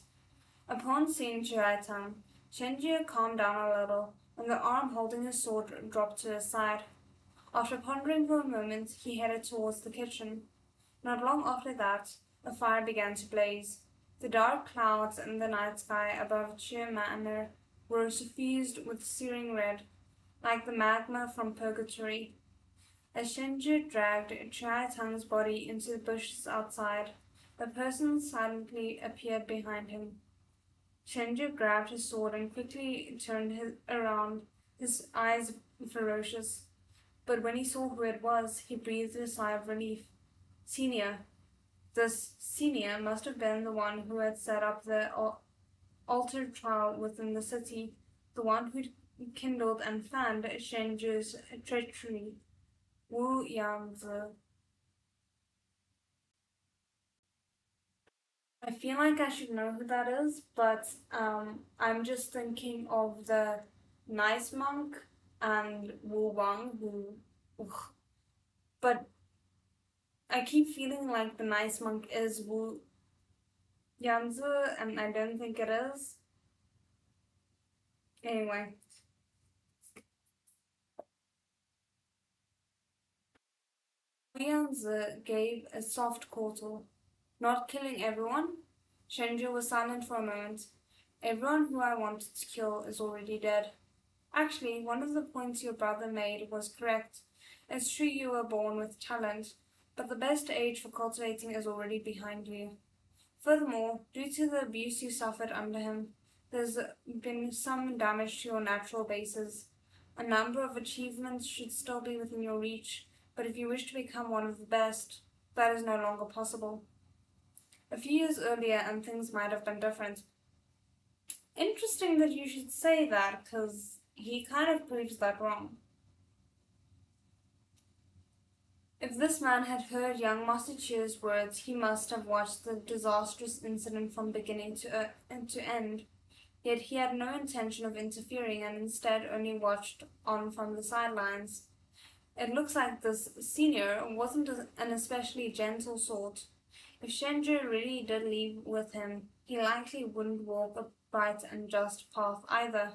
Upon seeing Chu Hai Tang, Shenjie calmed down a little, and the arm holding his sword dropped to his side. After pondering for a moment, he headed towards the kitchen. Not long after that, a fire began to blaze. The dark clouds in the night sky above Chiu Manor were suffused with searing red, like the magma from purgatory. As Shenju dragged Chai Tang's body into the bushes outside, a person silently appeared behind him. Shenju grabbed his sword and quickly turned around, his eyes ferocious. But when he saw who it was, he breathed a sigh of relief. Senior. This senior must have been the one who had set up the altered trial within the city, the one who kindled and fanned Shenju's treachery. Wu Yanzi. I feel like I should know who that is, but I'm just thinking of the nice monk and Wu Wang, who. Ugh. But I keep feeling like the nice monk is Wu Yanzi, and I don't think it is. Anyway. Wu Yanzi gave a soft chortle, not killing everyone. Shenju was silent for a moment. Everyone who I wanted to kill is already dead. Actually, one of the points your brother made was correct. It's true you were born with talent, but the best age for cultivating is already behind you. Furthermore, due to the abuse you suffered under him, there's been some damage to your natural bases. A number of achievements should still be within your reach, but if you wish to become one of the best, that is no longer possible. A few years earlier, and things might have been different. Interesting that you should say that, because, he kind of proves that wrong. If this man had heard young Master Chia's words, he must have watched the disastrous incident from beginning to end. Yet he had no intention of interfering and instead only watched on from the sidelines. It looks like this senior wasn't an especially gentle sort. If Shenju really did leave with him, he likely wouldn't walk a bright and just path either.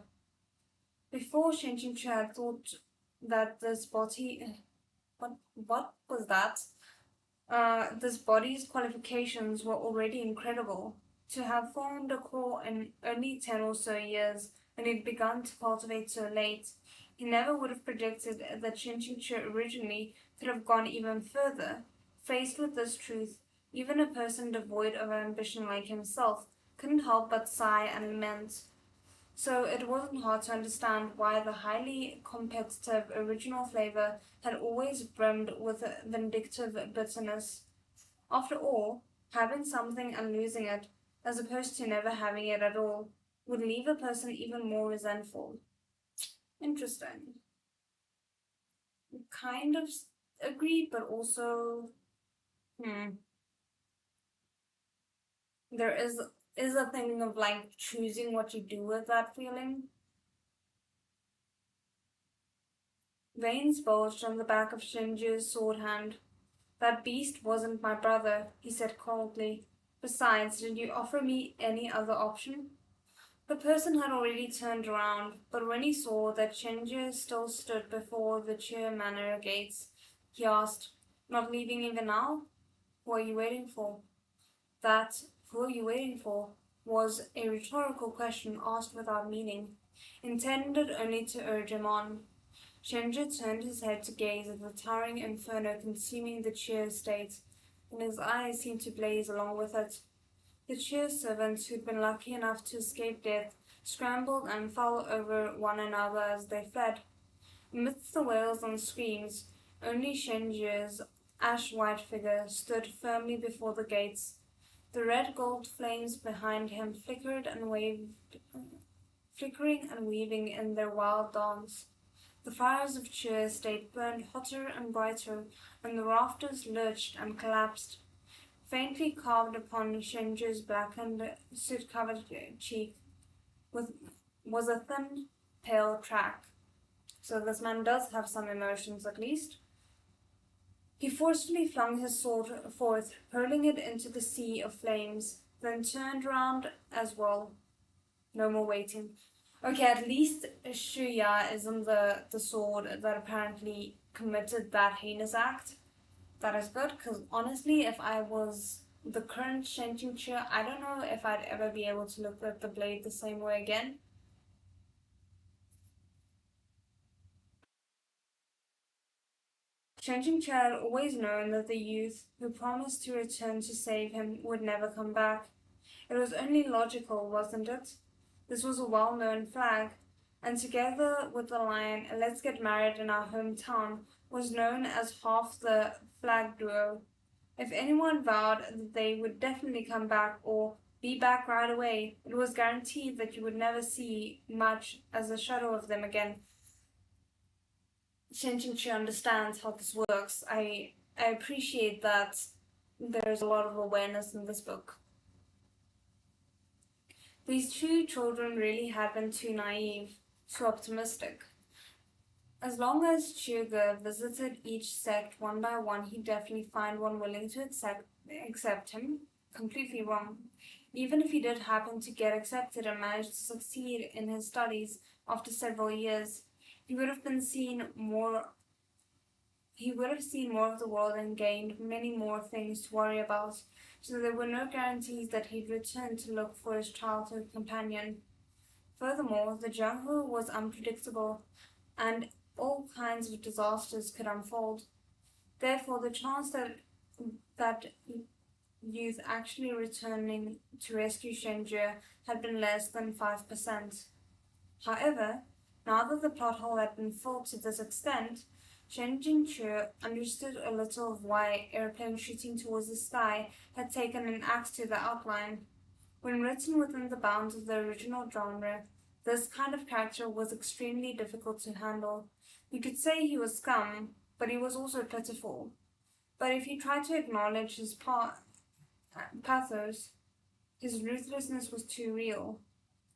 Before Shenju had thought that this body, what was that? This body's qualifications were already incredible. To have formed a core in only 10 or so years, and he'd begun to cultivate so late, he never would have predicted that Shinjuku originally could have gone even further. Faced with this truth, even a person devoid of ambition like himself couldn't help but sigh and lament. So it wasn't hard to understand why the highly competitive original flavor had always brimmed with a vindictive bitterness. After all, having something and losing it, as opposed to never having it at all, would leave a person even more resentful. Interesting. Kind of agree, but also, hmm, there is a thing of like choosing what you do with that feeling. Veins bulged on the back of Shinju's sword hand. That beast wasn't my brother, he said coldly. Besides, did you offer me any other option? The person had already turned around, but when he saw that Shinju still stood before the Cheer Manor gates, he asked, Not leaving even now? What are you waiting for? That, who are you waiting for, was a rhetorical question asked without meaning, intended only to urge him on. Shenja turned his head to gaze at the towering inferno consuming the Cheer estate, and his eyes seemed to blaze along with it. The Cheer servants who'd been lucky enough to escape death scrambled and fell over one another as they fled. Amidst the wails and screams, only Shenji's ash-white figure stood firmly before the gates. The red-gold flames behind him flickering and weaving in their wild dance. The fires of Cheer Estate burned hotter and brighter, and the rafters lurched and collapsed. Faintly carved upon Shenju's blackened, soot-covered cheek was a thin, pale track. So this man does have some emotions, at least. He forcefully flung his sword forth, hurling it into the sea of flames, then turned round as well. No more waiting. Okay, at least Shuya isn't the sword that apparently committed that heinous act. That is good, because honestly, if I was the current Shenjinchu, I don't know if I'd ever be able to look at the blade the same way again. Shenjinchu had always known that the youth who promised to return to save him would never come back. It was only logical, wasn't it? This was a well-known flag, and together with the line, Let's Get Married in Our Hometown, was known as half the flag duo. If anyone vowed that they would definitely come back or be back right away, it was guaranteed that you would never see much as a shadow of them again. Shinjinchi understands how this works. I appreciate that there's a lot of awareness in this book. These two children really had been too naive, too optimistic. As long as Chuga visited each sect one by one, he'd definitely find one willing to accept him. Completely wrong. Even if he did happen to get accepted and manage to succeed in his studies after several years, he would have seen more of the world and gained many more things to worry about, so there were no guarantees that he'd return to look for his childhood companion. Furthermore, the jungle was unpredictable, and all kinds of disasters could unfold. Therefore, the chance that youth actually returning to rescue Shenjie had been less than 5%. However, now that the plot hole had been filled to this extent, Shen Jingchu understood a little of why airplanes shooting towards the sky had taken an axe to the outline. When written within the bounds of the original genre, This kind of character was extremely difficult to handle. You could say he was scum, but he was also pitiful. But if you tried to acknowledge his pathos, his ruthlessness was too real.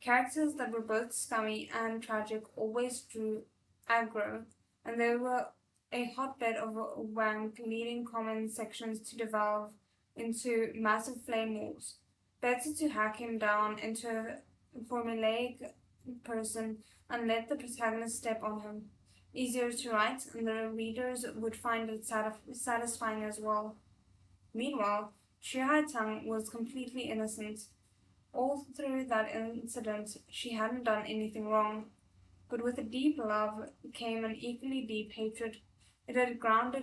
Characters that were both scummy and tragic always drew aggro, and they were a hotbed of wank, leading comment sections to devolve into massive flame wars. Better to hack him down into a formulaic person and let the protagonist step on him. Easier to write, and the readers would find it satisfying as well. Meanwhile, Tong was completely innocent. All through that incident, she hadn't done anything wrong. But with a deep love came an equally deep hatred. It had ground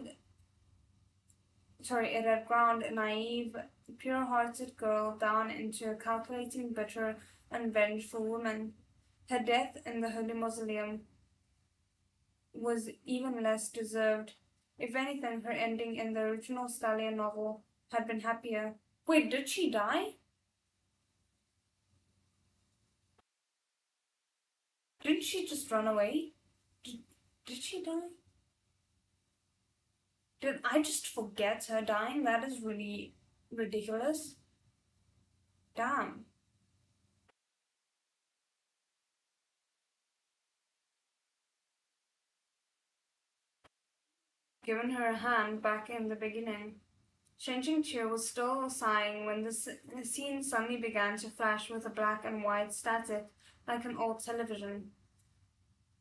a naive, pure-hearted girl down into a calculating, bitter, and vengeful woman. Her death in the Holy Mausoleum was even less deserved. If anything, her ending in the original Stallion novel had been happier. Wait, did she die? Didn't she just run away? Did, did she die? Did I just forget her dying? That is really ridiculous. Damn. Given her a hand back in the beginning. Shen Chiu was still sighing when the scene suddenly began to flash with a black and white static like an old television.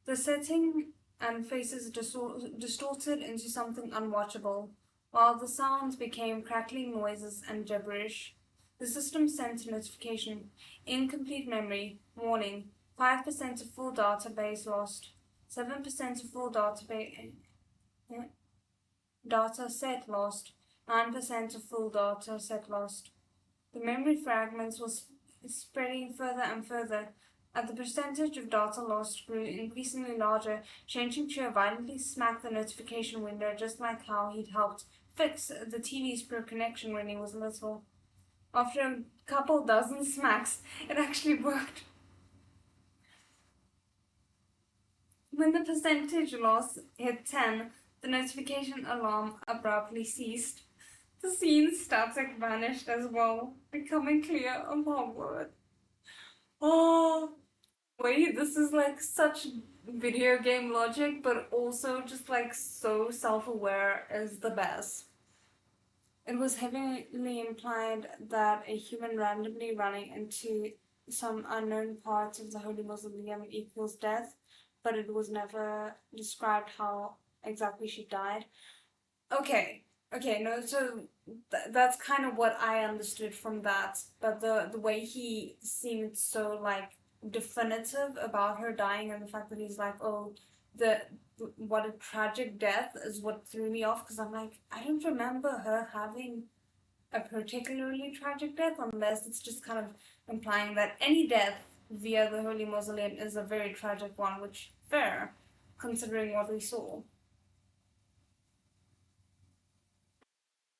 The setting and faces distorted into something unwatchable, while the sounds became crackling noises and gibberish. The system sent a notification. Incomplete memory. Warning. 5% of full database lost. 7% of full data set lost. 9% of full data set lost. The memory fragments was spreading further and further. As the percentage of data lost grew increasingly larger, Shen violently smacked the notification window just like how he'd helped fix the TV's poor connection when he was little. After a couple dozen smacks, it actually worked. When the percentage loss hit 10, the notification alarm abruptly ceased. The scene static vanished as well, becoming clear upon word. Oh, wait, this is like such video game logic, but also just like so self-aware is the best. It was heavily implied that a human randomly running into some unknown parts of the Holy Mausoleum equals death, but it was never described how exactly she died. Okay, okay, no, so that's kind of what I understood from that, but the way he seemed so like definitive about her dying and the fact that he's like, oh, the what a tragic death is what threw me off because I'm like, I don't remember her having a particularly tragic death unless it's just kind of implying that any death via the Holy Mausoleum is a very tragic one, which fair considering what we saw.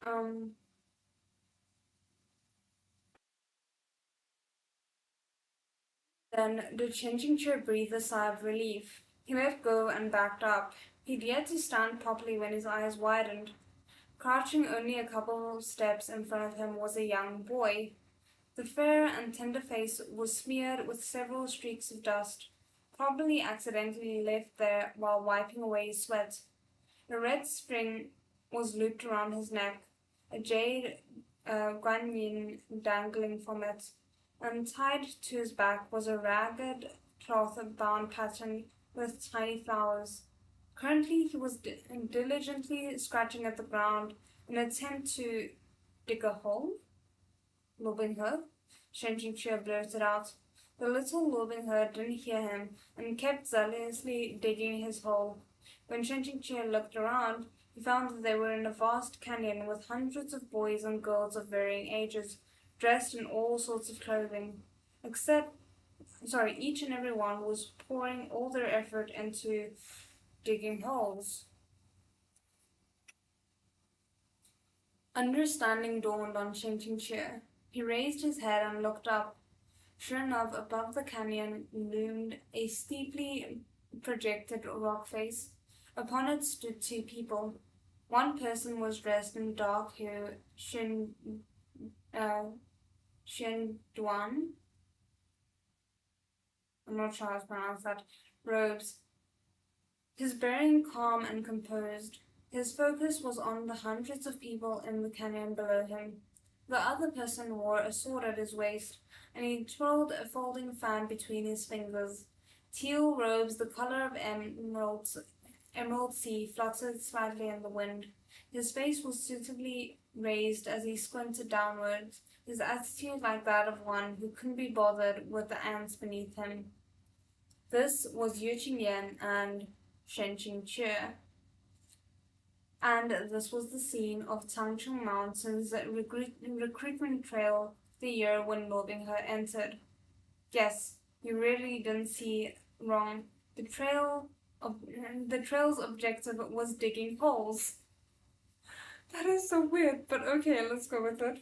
Um, Then did Chinching breathe a sigh of relief. He let go and backed up. He'd yet to stand properly when his eyes widened. Crouching only a couple of steps in front of him was a young boy. The fair and tender face was smeared with several streaks of dust, probably accidentally left there while wiping away his sweat. A red string was looped around his neck, a jade guanyin dangling from it, and tied to his back was a ragged cloth bound pattern with tiny flowers. Currently, he was diligently scratching at the ground in an attempt to dig a hole. Lobbing her, Shenjingxue blurted out. The little lobbing her didn't hear him and kept zealously digging his hole. When Shenjingxue looked around, he found that they were in a vast canyon with hundreds of boys and girls of varying ages, dressed in all sorts of clothing. Each and every one was pouring all their effort into digging holes. Understanding dawned on Shenjingxue. He raised his head and looked up. Sure enough, above the canyon loomed a steeply projected rock face. Upon it stood two people. One person was dressed in dark hair, uh, Shen Duan, I'm not sure how to pronounce that, robes, his bearing calm and composed. His focus was on the hundreds of people in the canyon below him. The other person wore a sword at his waist, and he twirled a folding fan between his fingers. Teal robes, the color of emerald sea, fluttered slightly in the wind. His face was suitably raised as he squinted downwards, his attitude like that of one who couldn't be bothered with the ants beneath him. This was Yu Qingyan and Shen Qingque, and this was the scene of Tangcheng Mountain's recruitment trail the year when He entered. Yes, you really didn't see wrong. The the trail's objective was digging holes. That is so weird, but okay, let's go with it.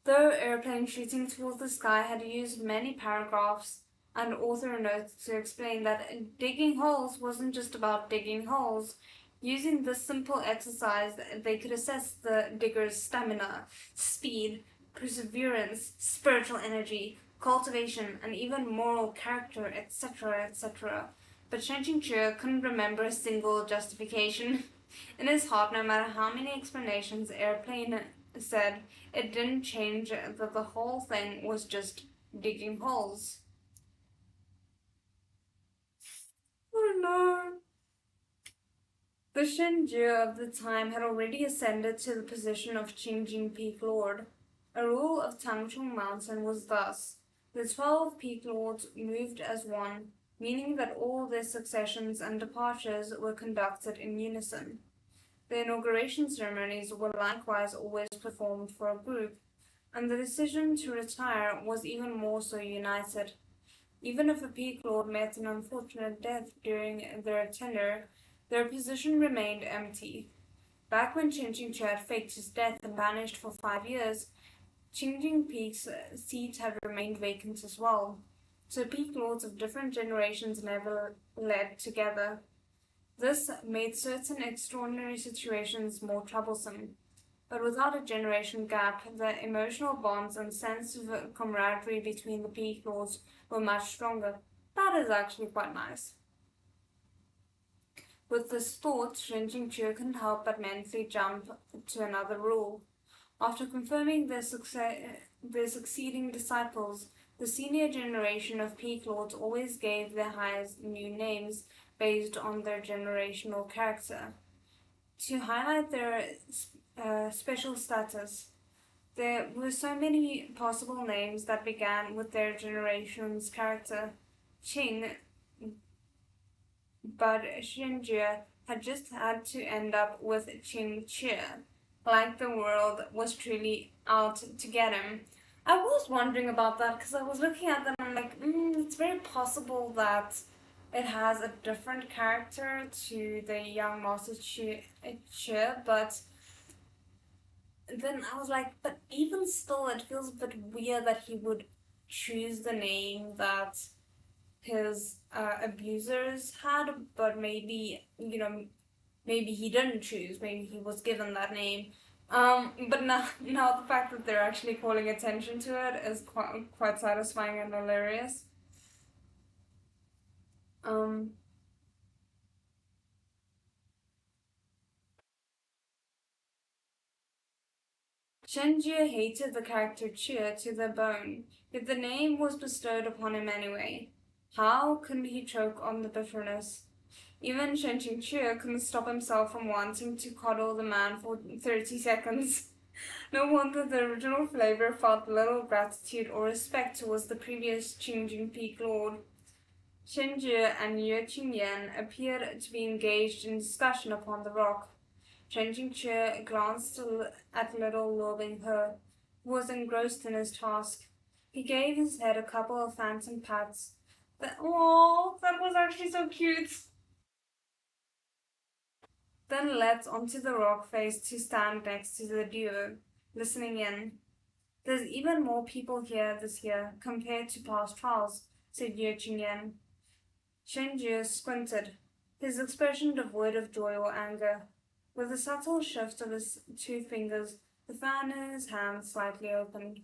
Though airplane shooting towards the sky had used many paragraphs and author notes to explain that digging holes wasn't just about digging holes. Using this simple exercise, they could assess the digger's stamina, speed, perseverance, spiritual energy, cultivation, and even moral character, etc., etc. But Shen Qingque couldn't remember a single justification. In his heart, no matter how many explanations Airplane said, it didn't change that the whole thing was just digging holes. Oh no! The Shenjie of the time had already ascended to the position of Qingjing Peak Lord. A rule of Tangchung Mountain was thus: the 12 Peak Lords moved as one, meaning that all their successions and departures were conducted in unison. The inauguration ceremonies were likewise always performed for a group, and the decision to retire was even more so united. Even if a peak lord met an unfortunate death during their tenure, their position remained empty. Back when Qingqing had faked his death and vanished for 5 years, Qingjing Peak's seat had remained vacant as well. So peak lords of different generations never led together. This made certain extraordinary situations more troublesome. But without a generation gap, the emotional bonds and sense of camaraderie between the peak lords were much stronger. That is actually quite nice. With this thought, Shen Qingque couldn't help but mentally jump to another rule. After confirming their succeeding disciples, the senior generation of peak lords always gave their highest new names based on their generational character. To highlight their special status, there were so many possible names that began with their generation's character. Qing, but Xinjie had just had to end up with Qing Qie, like the world was truly out to get him. I was wondering about that because I was looking at them and I'm like, it's very possible that it has a different character to the young Master Qie, but then I was like, but even still, it feels a bit weird that he would choose the name that his abusers had, but maybe, maybe he didn't choose, maybe he was given that name. But now the fact that they're actually calling attention to it is quite satisfying and hilarious. Um, Shenjie hated the character Chia to the bone, yet the name was bestowed upon him anyway. How couldn't he choke on the bitterness? Even Shen Qingque couldn't stop himself from wanting to coddle the man for 30 seconds. No wonder the original flavor felt little gratitude or respect towards the previous Qingjing Peak Lord. Shenjie and Ye Qingyan appeared to be engaged in discussion upon the rock. Shen Qingque glanced at little Luo Binghe, who was engrossed in his task. He gave his head a couple of phantom pats. Oh, that was actually so cute! Then leapt onto the rock face to stand next to the duo, listening in. There's even more people here this year compared to past trials, said Ye Qingyan. Shenjie squinted, his expression devoid of joy or anger. With a subtle shift of his two fingers, the fan in his hand slightly opened.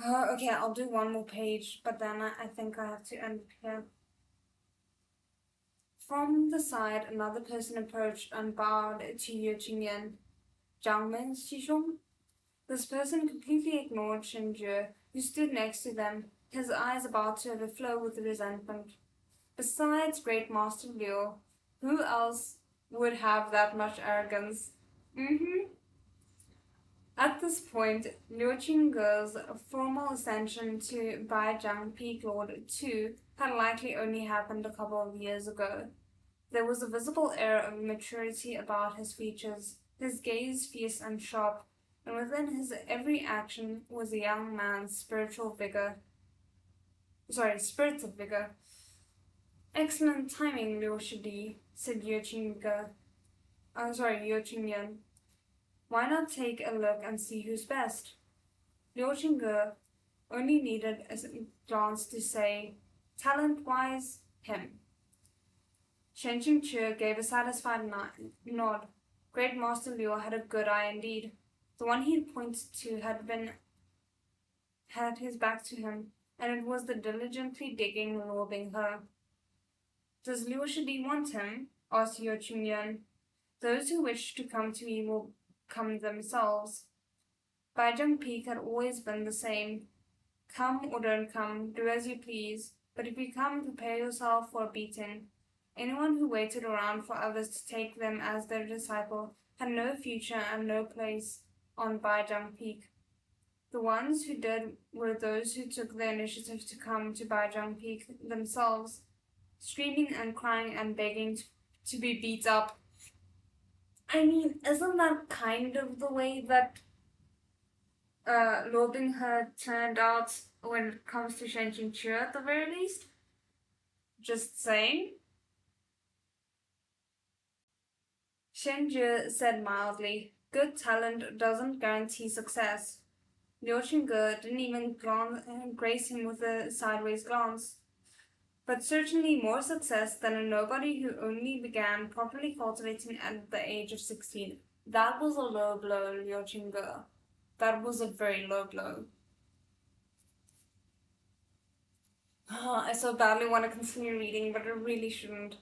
Okay, I'll do one more page, but then I think I have to end here. From the side, another person approached and bowed to Ye Qingyan. Jiangmen Xishong? This person completely ignored Shenjie, who stood next to them, his eyes about to overflow with resentment. Besides Great Master Liu, who else would have that much arrogance? At this point, Liu Qingge's formal ascension to Baijiang Peak Lord II had likely only happened a couple of years ago. There was a visible air of maturity about his features, his gaze fierce and sharp, and within his every action was a young man's spiritual vigor. Spiritual vigor. Excellent timing, Liu Shidi, said Ye Qingyan. Why not take a look and see who's best? Liu Qingge only needed a glance to say, talent-wise, him. Shen Qingqi gave a satisfied nod. Great Master Liu had a good eye indeed. The one he'd pointed to had his back to him, and it was the diligently digging Luo Binghe. Does Liu Shidi want him? Asked Ye Qingyan. Those who wish to come to me will come themselves. Baijiang Peak had always been the same. Come or don't come, do as you please, but if you come, prepare yourself for a beating. Anyone who waited around for others to take them as their disciple had no future and no place on Baijiang Peak. The ones who did were those who took the initiative to come to Baijiang Peak themselves, screaming and crying and begging to be beat up. I mean, isn't that kind of the way that Luo Binghe turned out when it comes to Shen Qingqi at the very least? Just saying. Shenjie said mildly, good talent doesn't guarantee success. Liu Qingge didn't even grace him with a sideways glance. But certainly more success than a nobody who only began properly cultivating at the age of 16. That was a low blow, Liu Qingge. That was a very low blow. I so badly want to continue reading, but I really shouldn't.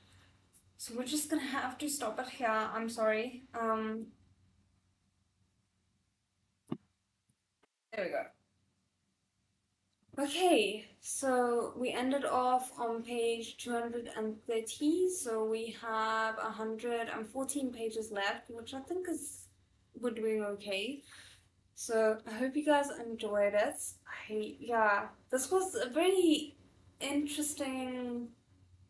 So we're just gonna have to stop it here. I'm sorry. There we go. Okay, so we ended off on page 230, so we have 114 pages left, which I think we're doing okay. So I hope you guys enjoyed it. This was a very interesting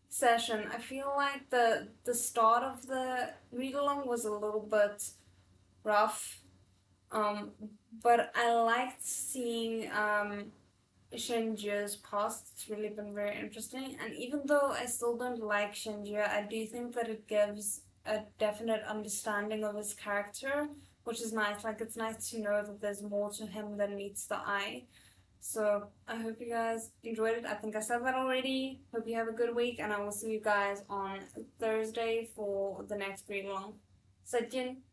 session. I feel like the start of the read along was a little bit rough, but I liked seeing Shenjie's past. It's really been very interesting, and even though I still don't like Shenjie, I do think that it gives a definite understanding of his character, which is nice. Like, it's nice to know that there's more to him than meets the eye. So I hope you guys enjoyed it. I think I said that already. Hope you have a good week, and I will see you guys on Thursday for the next read along. 再见。